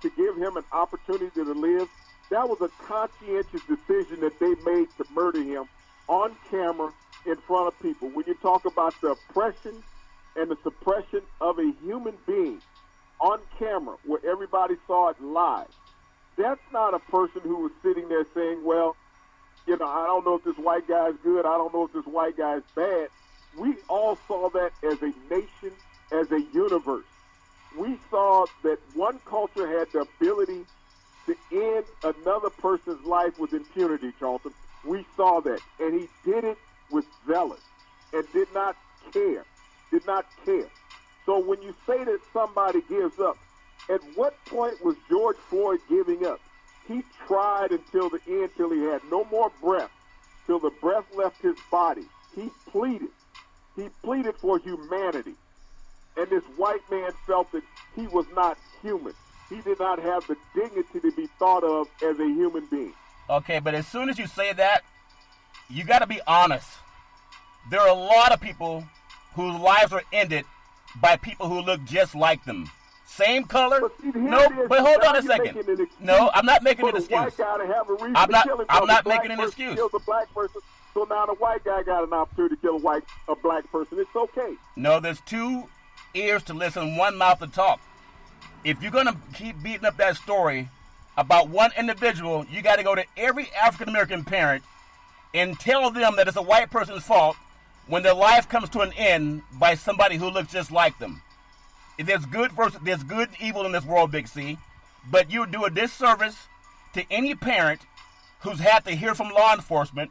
to give him an opportunity to live? That was a conscientious decision that they made to murder him on camera in front of people. When you talk about the oppression and the suppression of a human being on camera where everybody saw it live, that's not a person who was sitting there saying, well, you know, I don't know if this white guy's good. I don't know if this white guy's bad. We all saw that as a nation, as a universe. We saw that one culture had the ability to end another person's life with impunity, Charlton. We saw that. And he did it with zealous and did not care. So when you say that somebody gives up, at what point was George Floyd giving up? He tried until the end, till he had no more breath, till the breath left his body. He pleaded. He pleaded for humanity. And this white man felt that he was not human. He did not have the dignity to be thought of as a human being. Okay, but as soon as you say that, you got to be honest. There are a lot of people whose lives are ended by people who look just like them. Same color? But hold on a second. No, I'm not making an excuse. I'm not making an excuse. Kill the black person, so now the white guy got an opportunity to kill a black person. It's okay. No, there's two ears to listen, one mouth to talk. If you're going to keep beating up that story about one individual, you got to go to every African-American parent and tell them that it's a white person's fault when their life comes to an end by somebody who looks just like them. There's good and evil in this world, Big C, but you do a disservice to any parent who's had to hear from law enforcement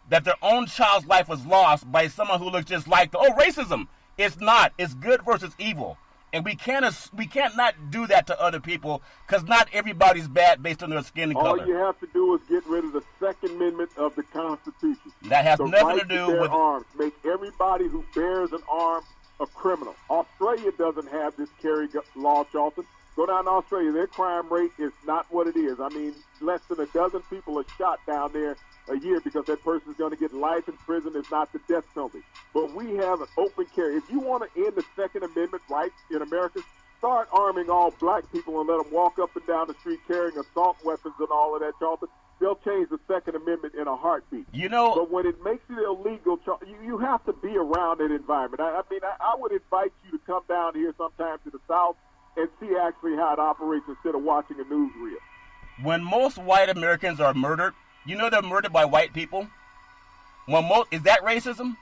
that their own child's life was lost by someone who looks just like them. Oh, racism. It's not. It's good versus evil. And we can't not do that to other people because not everybody's bad based on their skin color. All you have to do is get rid of the Second Amendment of the Constitution. That has the nothing right to do bear with arms. Make everybody who bears an arm a criminal. Australia doesn't have this carry law, Charlton. Go down to Australia. Their crime rate is not what it is. I mean, less than a dozen people are shot down there a year because that person is going to get life in prison. It's not the death penalty. But we have an open carry. If you want to end the Second Amendment rights in America, start arming all black people and let them walk up and down the street carrying assault weapons and all of that, Charlton. They'll change the Second Amendment in a heartbeat. You know, but when it makes it illegal, you have to be around that environment. I would invite you to come down here sometime to the South and see actually how it operates instead of watching a newsreel. When most white Americans are murdered, you know they're murdered by white people? Is that racism?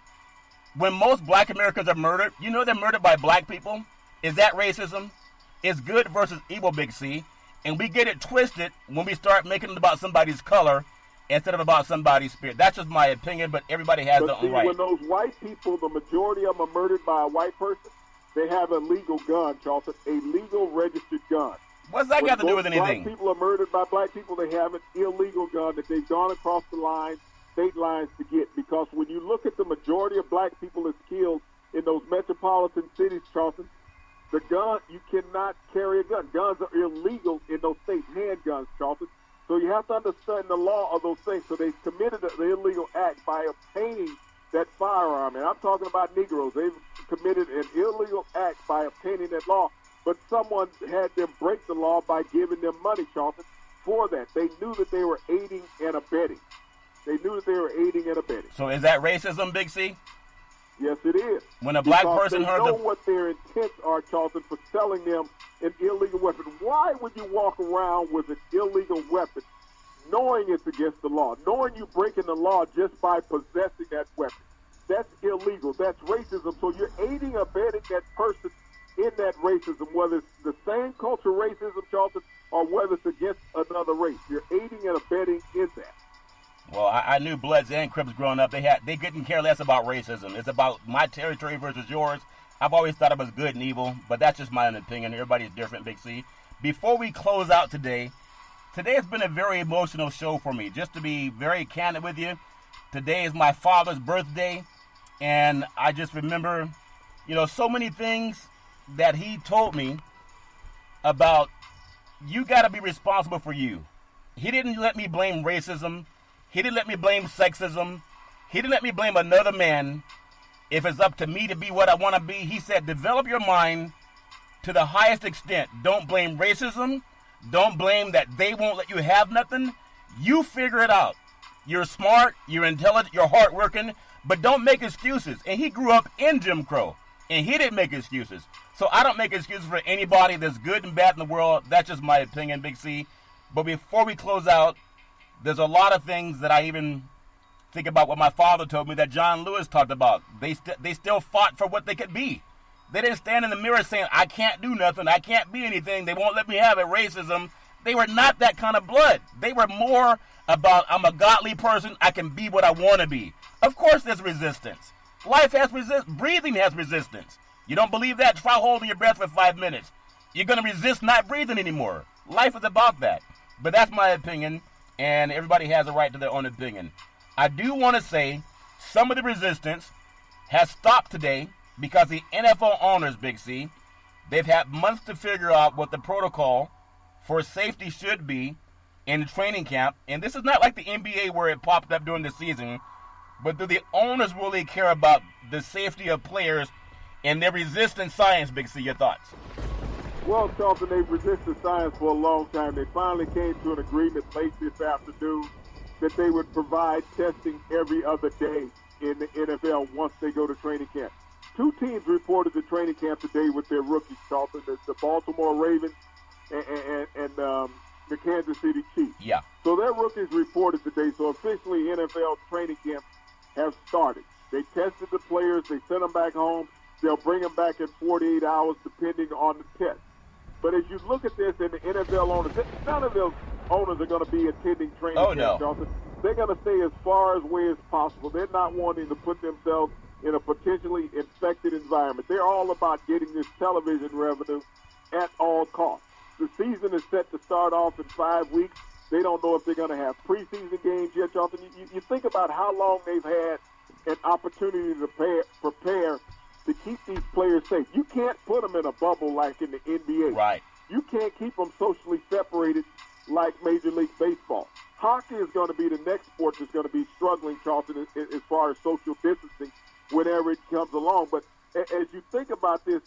When most black Americans are murdered, you know they're murdered by black people? Is that racism? It's good versus evil, Big C. And we get it twisted when we start making it about somebody's color instead of about somebody's spirit. That's just my opinion, but everybody has their own right. When those white people, the majority of them are murdered by a white person, they have a legal gun, Charlton, a legal registered gun. What's that got to do with anything? Black people are murdered by black people, they have an illegal gun that they've gone across the line, state lines to get. Because when you look at the majority of black people that's killed in those metropolitan cities, Charlton, the gun, you cannot carry a gun. Guns are illegal in those states, handguns, Charlton. So you have to understand the law of those things. So they committed the illegal act by obtaining that firearm. And I'm talking about Negroes. They've committed an illegal act by obtaining that law. But someone had them break the law by giving them money, Charlton, for that. They knew that they were aiding and abetting. So is that racism, Big C? Yes, it is. When a black person heard they know what their intents are, Charlton, for selling them an illegal weapon. Why would you walk around with an illegal weapon knowing it's against the law, knowing you're breaking the law just by possessing that weapon? That's illegal. That's racism. So you're aiding and abetting that person in that racism, whether it's the same cultural racism, Charlton, or whether it's against another race. You're aiding and abetting in that. Well, I knew Bloods and Crips growing up. They couldn't care less about racism. It's about my territory versus yours. I've always thought it was good and evil, but that's just my own opinion. Everybody's different, Big C. Before we close out today has been a very emotional show for me. Just to be very candid with you, today is my father's birthday, and I just remember, so many things that he told me about you got to be responsible for you. He didn't let me blame racism. He didn't let me blame sexism. He didn't let me blame another man. If it's up to me to be what I want to be, he said, develop your mind to the highest extent. Don't blame racism. Don't blame that they won't let you have nothing. You figure it out. You're smart, you're intelligent, you're hardworking, but don't make excuses. And he grew up in Jim Crow, and he didn't make excuses. So I don't make excuses for anybody that's good and bad in the world. That's just my opinion, Big C. But before we close out, there's a lot of things that I even think about what my father told me that John Lewis talked about. They still fought for what they could be. They didn't stand in the mirror saying, I can't do nothing, I can't be anything, they won't let me have it, racism. They were not that kind of blood. They were more about, I'm a godly person, I can be what I want to be. Of course there's resistance. Life has resistance. Breathing has resistance. You don't believe that? Try holding your breath for 5 minutes. You're going to resist not breathing anymore. Life is about that. But that's my opinion, and everybody has a right to their own opinion. I do want to say some of the resistance has stopped today because the NFL owners, Big C, they've had months to figure out what the protocol for safety should be in training camp. And this is not like the NBA where it popped up during the season, but do the owners really care about the safety of players and their resistant science, Big C? Your thoughts? Well, Charlton, they've resisted science for a long time. They finally came to an agreement late this afternoon that they would provide testing every other day in the NFL once they go to training camp. Two teams reported to training camp today with their rookies, Charlton, the Baltimore Ravens and the Kansas City Chiefs. Yeah. So their rookies reported today. So officially NFL training camp have started. They tested the players. They sent them back home. They'll bring them back in 48 hours depending on the test. But as you look at this and the NFL owners, none of those owners are going to be attending training camp, Charlton. They're going to stay as far away as possible. They're not wanting to put themselves in a potentially infected environment. They're all about getting this television revenue at all costs. The season is set to start off in 5 weeks. They don't know if they're going to have preseason games yet, Jonathan. You think about how long they've had an opportunity to prepare to keep these players safe. You can't put them in a bubble like in the NBA. Right. You can't keep them socially separated like Major League Baseball. Hockey is going to be the next sport that's going to be struggling, Charlton, as far as social distancing whenever it comes along. But as you think about this,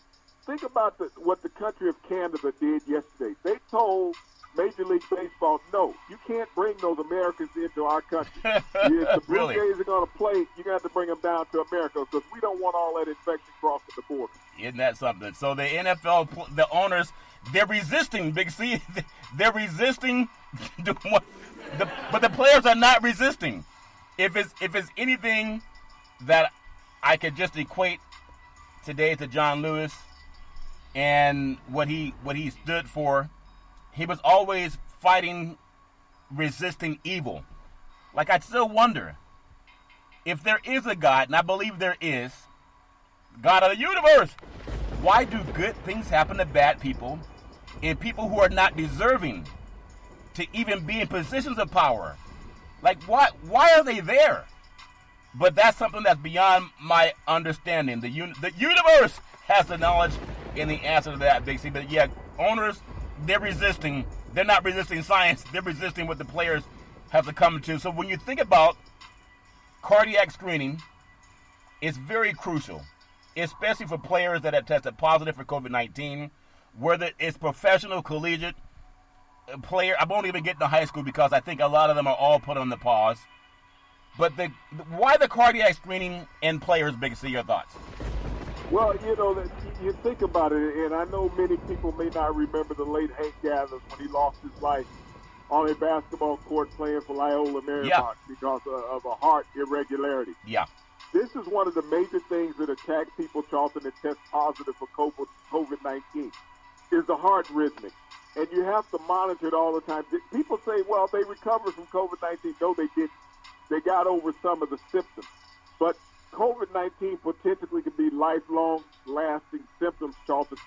think about what the country of Canada did yesterday. They told Major League Baseball, no, you can't bring those Americans into our country. If the Blue Really? Jays are going to play, you're going to have to bring them down to America because we don't want all that infection crossing the border. Isn't that something? So the NFL, the owners, they're resisting, Big C. They're resisting, but the players are not resisting. If it's anything that I could just equate today to John Lewis and what he stood for, he was always fighting, resisting evil. Like, I still wonder if there is a God, and I believe there is, God of the universe, why do good things happen to bad people and people who are not deserving to even be in positions of power? Like, why are they there? But that's something that's beyond my understanding. The universe has the knowledge and the answer to that, Big C. But yeah, owners, they're resisting. They're not resisting science. They're resisting what the players have to come to. So when you think about cardiac screening, it's very crucial, especially for players that have tested positive for COVID-19, whether it's professional, collegiate player. I won't even get to high school because I think a lot of them are all put on the pause. But why the cardiac screening in players, Big C, your thoughts? Well, you think about it, and I know many people may not remember the late Hank Gathers when he lost his life on a basketball court playing for Loyola Marymount because of a heart irregularity. Yeah. This is one of the major things that attack people, Charlton, that test positive for COVID-19, is the heart rhythmic. And you have to monitor it all the time. People say, well, they recovered from COVID-19. No, they didn't. They got over some of the symptoms. But COVID-19 potentially can be lifelong, lasting symptoms, Charlton,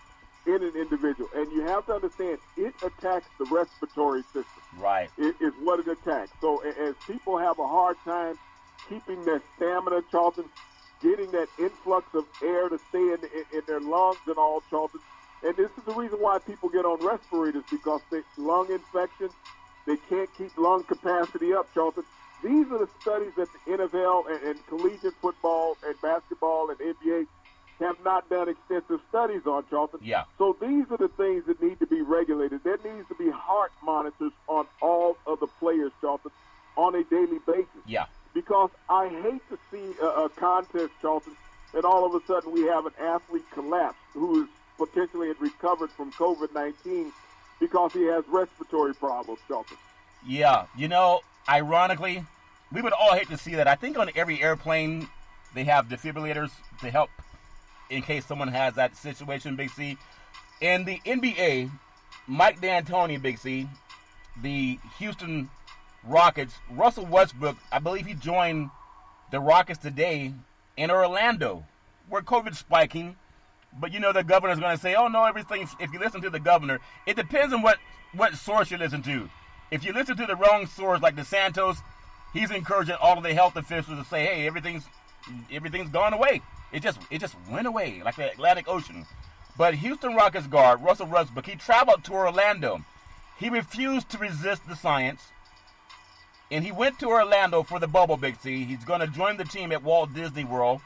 in an individual. And you have to understand, it attacks the respiratory system. Right. It is what it attacks. So as people have a hard time keeping their stamina, Charlton, getting that influx of air to stay in their lungs and all, Charlton. And this is the reason why people get on respirators, because they lung infections, they can't keep lung capacity up, Charlton. These are the studies that the NFL and collegiate football and basketball and NBA have not done extensive studies on, Charlton. Yeah. So these are the things that need to be regulated. There needs to be heart monitors on all of the players, Charlton, on a daily basis. Yeah. Because I hate to see a contest, Charlton, and all of a sudden we have an athlete collapse who is potentially had recovered from COVID-19 because he has respiratory problems, Charlton. Yeah. Ironically, we would all hate to see that. I think on every airplane they have defibrillators to help in case someone has that situation, Big C. In the NBA, Mike D'Antoni, Big C, the Houston Rockets, Russell Westbrook, I believe he joined the Rockets today in Orlando, where COVID's spiking. But the governor's going to say, oh, no, everything, if you listen to the governor, it depends on what source you listen to. If you listen to the wrong source, like DeSantis, he's encouraging all of the health officials to say, hey, everything's gone away. It just went away, like the Atlantic Ocean. But Houston Rockets guard, Russell Westbrook, he traveled to Orlando. He refused to resist the science, and he went to Orlando for the bubble, Big C. He's going to join the team at Walt Disney World,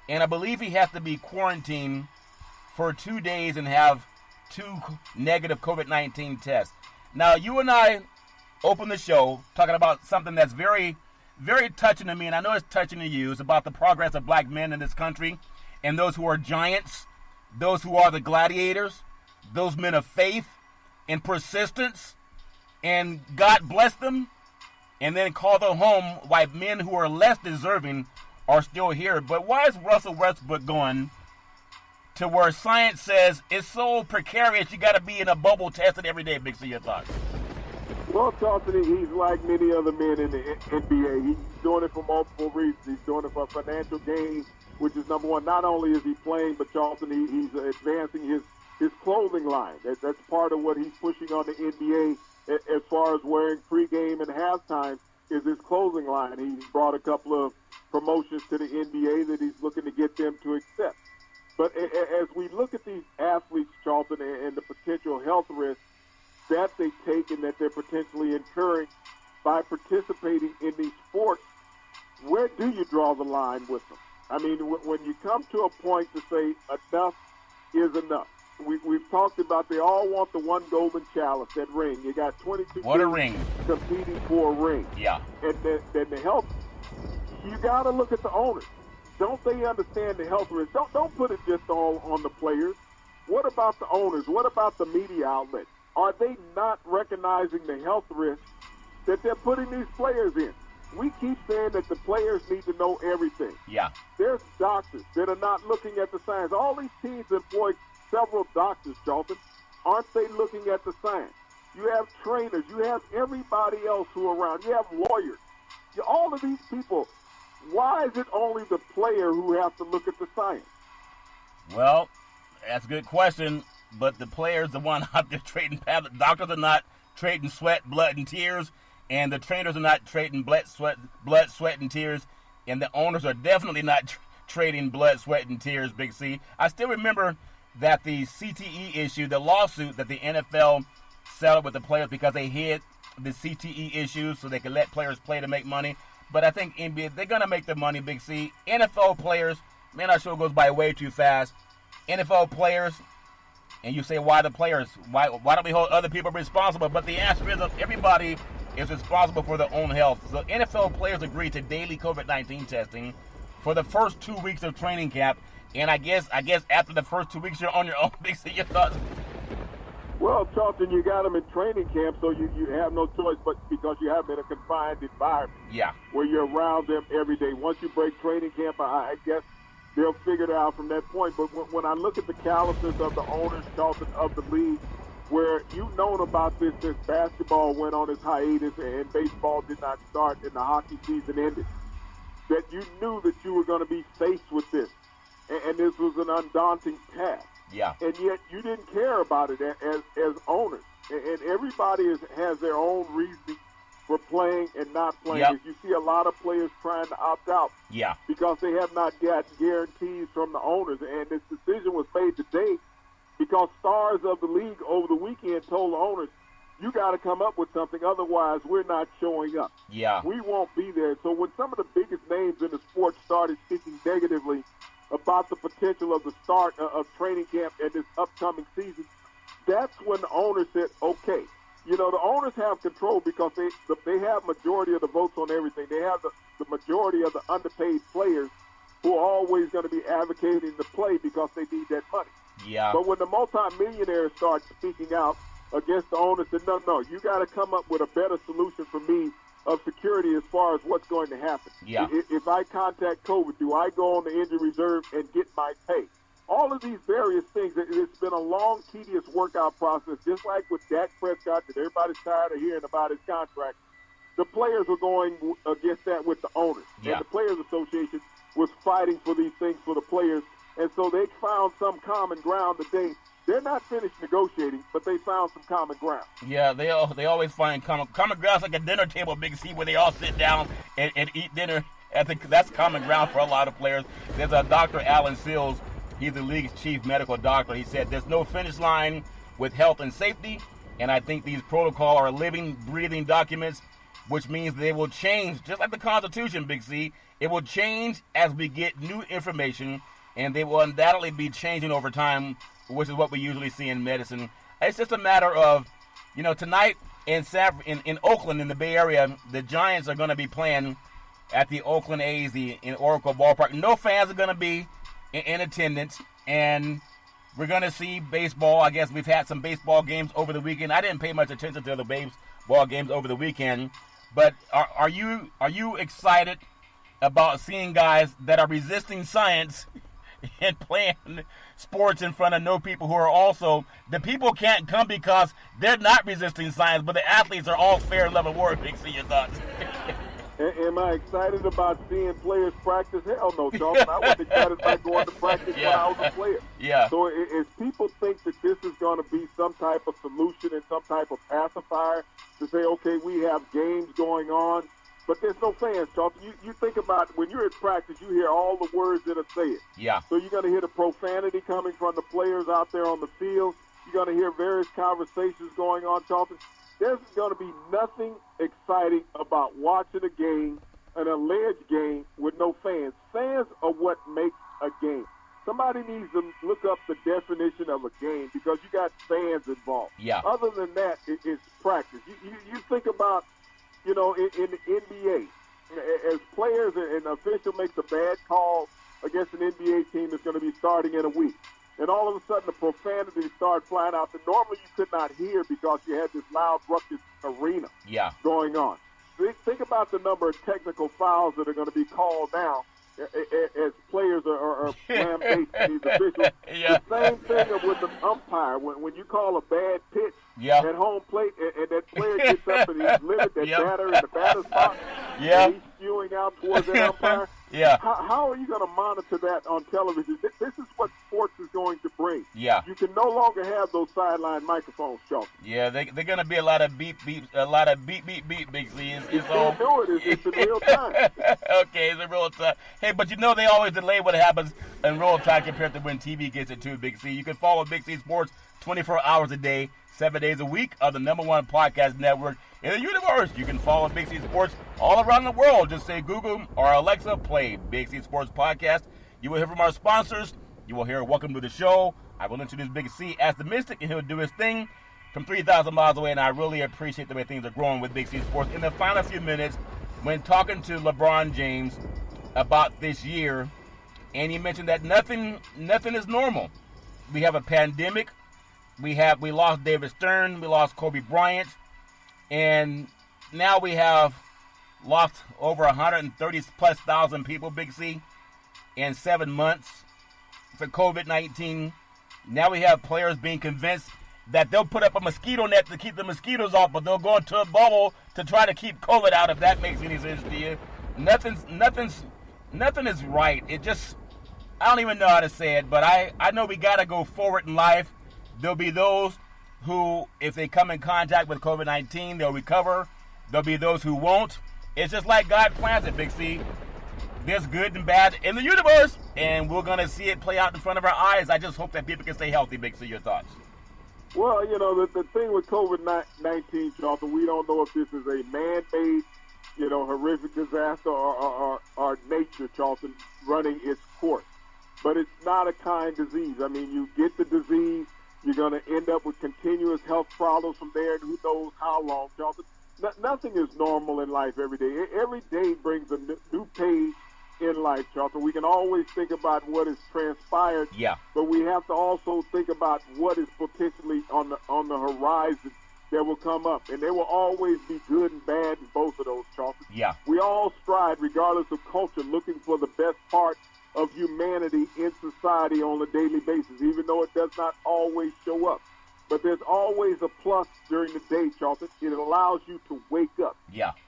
and I believe he has to be quarantined for 2 days and have 2 negative COVID-19 tests. Now, you and I opened the show talking about something that's very, very touching to me, and I know it's touching to you. It's about the progress of black men in this country and those who are giants, those who are the gladiators, those men of faith and persistence, and God bless them, and then call them home while men who are less deserving are still here. But why is Russell Westbrook going to where science says it's so precarious you got to be in a bubble tested every day, Big C? Your thoughts? Well, Charlton, he's like many other men in the NBA. He's doing it for multiple reasons. He's doing it for financial gain, which is number one. Not only is he playing, but Charlton, he's advancing his clothing line. That's part of what he's pushing on the NBA as far as wearing pregame and halftime is his clothing line. He's brought a couple of promotions to the NBA that he's looking to get them to accept. But as we look at these athletes, Charlton, and the potential health risks that they take and that they're potentially incurring by participating in these sports, where do you draw the line with them? I mean, when you come to a point to say enough is enough. We've talked about they all want the one golden chalice, that ring. You got 22 what a ring competing for a ring. Yeah. And the health, you got to look at the owners. Don't they understand the health risk? Don't put it just all on the players. What about the owners? What about the media outlets? Are they not recognizing the health risks that they're putting these players in? We keep saying that the players need to know everything. Yeah. There's doctors that are not looking at the science. All these teams employ several doctors, Charlton. Aren't they looking at the science? You have trainers. You have everybody else who are around. You have lawyers. All of these people. Why is it only the player who has to look at the science? Well, that's a good question. But the players, the one out there trading, the doctors are not trading sweat, blood, and tears, and the trainers are not trading blood, sweat, and tears, and the owners are definitely not trading blood, sweat, and tears, Big C. I still remember that the CTE issue, the lawsuit that the NFL settled with the players because they hid the CTE issues so they could let players play to make money. But I think NBA, they're going to make the money, Big C. NFL players, man, our show goes by way too fast. NFL players, and you say, why the players? Why don't we hold other people responsible? But the answer is everybody is responsible for their own health. So NFL players agreed to daily COVID-19 testing for the first 2 weeks of training camp. And I guess after the first 2 weeks, you're on your own. Big C, your thoughts? Well, Charlton, you got them in training camp, so you have no choice but because you have them in a confined environment. Yeah. Where you're around them every day. Once you break training camp, I guess they'll figure it out from that point. But when I look at the calluses of the owners, Charlton, of the league, where you've known about this since basketball went on its hiatus and baseball did not start and the hockey season ended, that you knew that you were going to be faced with this. And this was an undaunting task. Yeah. And yet you didn't care about it as owners. And everybody has their own reasoning for playing and not playing. Yep. You see a lot of players trying to opt out because they have not gotten guarantees from the owners. And this decision was made today because stars of the league over the weekend told the owners, you got to come up with something, otherwise we're not showing up. Yeah. We won't be there. So when some of the biggest names in the sport started speaking negatively about the potential of the start of training camp and this upcoming season, that's when the owners said, okay. You know, the owners have control because they have majority of the votes on everything. They have the majority of the underpaid players who are always going to be advocating to play because they need that money. Yeah. But when the multimillionaires start speaking out against the owners, said, no, you got to come up with a better solution for me of security as far as what's going to happen. Yeah. If I contact COVID, do I go on the injury reserve and get my pay? All of these various things, it's been a long, tedious workout process, just like with Dak Prescott, that everybody's tired of hearing about his contract. The players were going against that with the owners. Yeah. And the Players Association was fighting for these things for the players. And so they found some common ground today. They're not finished negotiating, but they found some common ground. Yeah, they always find common ground. Like a dinner table, Big C, where they all sit down and eat dinner. I think that's common ground for a lot of players. There's a Dr. Alan Sills. He's the league's chief medical doctor. He said there's no finish line with health and safety, and I think these protocols are living, breathing documents, which means they will change, just like the Constitution, Big C. It will change as we get new information, and they will undoubtedly be changing over time, which is what we usually see in medicine. It's just a matter of, tonight in Oakland, in the Bay Area, the Giants are going to be playing at the Oakland A's, in Oracle Ballpark. No fans are going to be in attendance, and we're going to see baseball. I guess we've had some baseball games over the weekend. I didn't pay much attention to the baseball games over the weekend, but are you excited about seeing guys that are resisting science and playing sports in front of no people who are also, the people can't come because they're not resisting science, but the athletes are all fair and level warriors. Big C, your thoughts? Am I excited about seeing players practice? Hell no, Charlton. I wasn't excited about going to practice when I was a player. Yeah. So if people think that this is going to be some type of solution and some type of pacifier to say, okay, we have games going on, but there's no fans, Charlton. You think about when you're at practice, you hear all the words that are said. Yeah. So you're going to hear the profanity coming from the players out there on the field. You're going to hear various conversations going on, Charlton. There's going to be nothing exciting about watching a game, an alleged game, with no fans. Fans are what makes a game. Somebody needs to look up the definition of a game because you got fans involved. Yeah. Other than that, it's practice. You think about, in the NBA, as players, an official makes a bad call against an NBA team that's going to be starting in a week. And all of a sudden, the profanity started flying out that normally you could not hear because you had this loud, ruckus arena going on. Think about the number of technical fouls that are going to be called now as players are lamb-based these officials. The same thing with the umpire. When you call a bad pitch at home plate and that player gets up and he's living that batter in the batter's box and he's spewing out towards that umpire, how are you going to monitor that on television? This is what sports is going to bring. Yeah. You can no longer have those sideline microphones, Charlton. Yeah, they're going to be a lot of beep, Big C. It's all... do it. It's in real time. Okay, it's in real time. Hey, but they always delay what happens in real time compared to when TV gets it too, Big C. You can follow Big C Sports 24 hours a day, 7 days a week of the #1 podcast network in the universe. You can follow Big C Sports all around the world. Just say Google or Alexa, play Big C Sports Podcast. You will hear from our sponsors. You will hear welcome to the show. I will introduce Big C as the Mystic, and he'll do his thing from 3,000 miles away, and I really appreciate the way things are growing with Big C Sports. In the final few minutes, when talking to LeBron James about this year, and he mentioned that nothing is normal. We have a pandemic. We lost David Stern. We lost Kobe Bryant. And now we have lost over 130-plus thousand people, Big C, in 7 months for COVID-19. Now we have players being convinced that they'll put up a mosquito net to keep the mosquitoes off, but they'll go into a bubble to try to keep COVID out, if that makes any sense to you. Nothing is right. It just, I don't even know how to say it, but I know we got to go forward in life. There'll be those who, if they come in contact with COVID-19, they'll recover. There'll be those who won't. It's just like God plans it, Big C. There's good and bad in the universe, and we're going to see it play out in front of our eyes. I just hope that people can stay healthy, Big C. Your thoughts? Well, the thing with COVID-19, Charlton, we don't know if this is a man-made, horrific disaster or nature, Charlton, running its course. But it's not a kind disease. I mean, you get the disease, you're going to end up with continuous health problems from there, and who knows how long, Charlton. Nothing is normal in life every day. Every day brings a new page in life, Charlton. We can always think about what has transpired, but we have to also think about what is potentially on the horizon that will come up. And there will always be good and bad in both of those, Charlton. We all strive, regardless of culture, looking for the best part of humanity in society on a daily basis, even though it does not always show up. But there's always a plus during the day, Charlton. It allows you to wake up.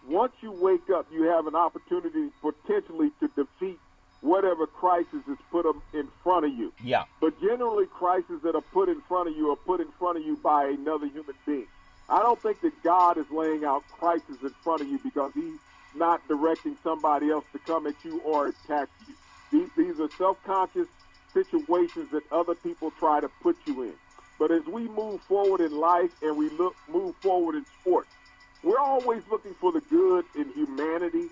Once you wake up, you have an opportunity potentially to defeat whatever crisis is put in front of you. But generally, crises that are put in front of you by another human being. I don't think that God is laying out crises in front of you because he's not directing somebody else to come at you or attack you. These are self-conscious situations that other people try to put you in. But as we move forward in life and we move forward in sports, we're always looking for the good in humanity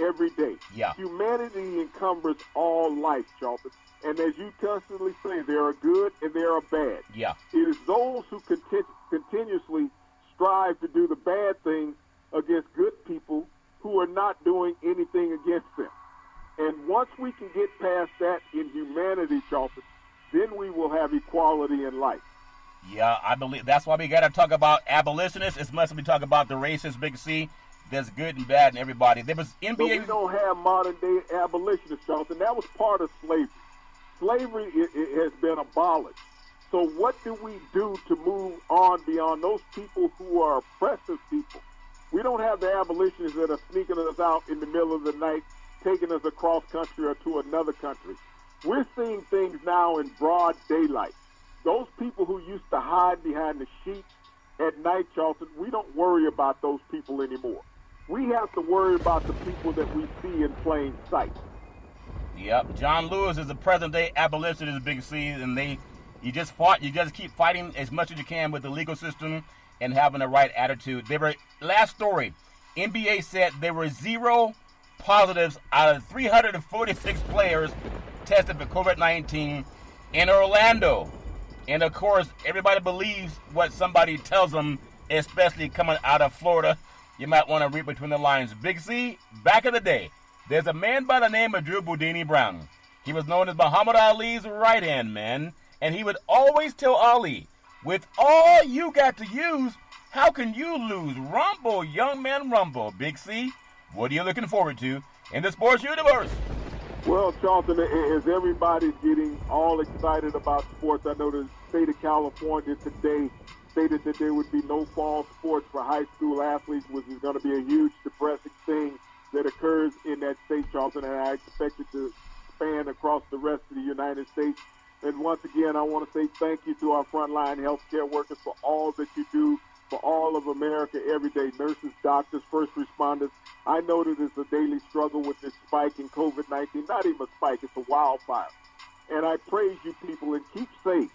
every day. Humanity encumbers all life, Charlton. And as you constantly say, there are good and there are bad. It is those who continuously strive to do the bad things against good people who are not doing anything against them. And once we can get past that in humanity, Charlton, then we will have equality in life. I believe that's why we got to talk about abolitionists as much as we talk about the racists, Big C. There's good and bad in everybody. There was NBA. But we don't have modern day abolitionists, Charlton. That was part of slavery. slavery it has been abolished. So what do we do to move on beyond those people who are oppressive people? We don't have the abolitionists that are sneaking us out in the middle of the night, taking us across country or to another country. We're seeing things now in broad daylight. Those people who used to hide behind the sheets at night, Charlton, we don't worry about those people anymore. We have to worry about the people that we see in plain sight. Yep, John Lewis is the present-day abolitionist, Big C, and you just keep fighting as much as you can with the legal system and having the right attitude. Last story, NBA said there were 0 positives out of 346 players tested for COVID-19 in Orlando. And of course, everybody believes what somebody tells them, especially coming out of Florida. You might want to read between the lines. Big C, back in the day, there's a man by the name of Drew Boudini Brown. He was known as Muhammad Ali's right-hand man, and he would always tell Ali, with all you got to use, how can you lose? Rumble, young man, rumble. Big C, what are you looking forward to in the sports universe? Well, Charlton, as everybody's getting all excited about sports, I know the state of California today stated that there would be no fall sports for high school athletes, which is going to be a huge depressing thing that occurs in that state, Charlton, and I expect it to span across the rest of the United States. And once again, I want to say thank you to our frontline healthcare workers for all that you do for all of America every day, nurses, doctors, first responders. I know that it's a daily struggle with this spike in COVID-19, not even a spike, it's a wildfire. And I praise you people and keep safe.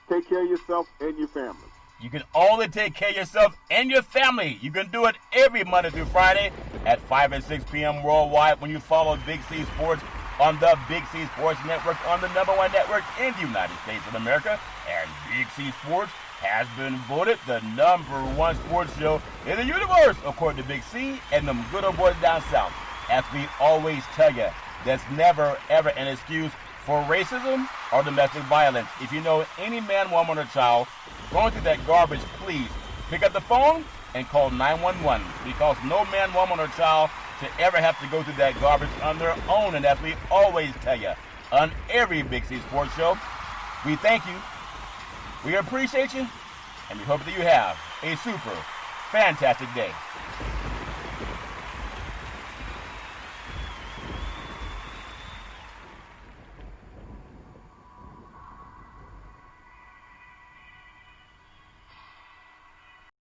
Take care of yourself and your family. You can only take care of yourself and your family. You can do it every Monday through Friday at 5 and 6 p.m. worldwide when you follow Big C Sports on the Big C Sports Network, on the #1 network in the United States of America. And Big C Sports has been voted the #1 sports show in the universe, according to Big C and them good old boys down south. As we always tell you, there's never, ever an excuse for racism or domestic violence. If you know any man, woman, or child going through that garbage, please pick up the phone and call 911, because no man, woman, or child should ever have to go through that garbage on their own. And as we always tell you on every Big C Sports show, we thank you, we appreciate you, and we hope that you have a super fantastic day.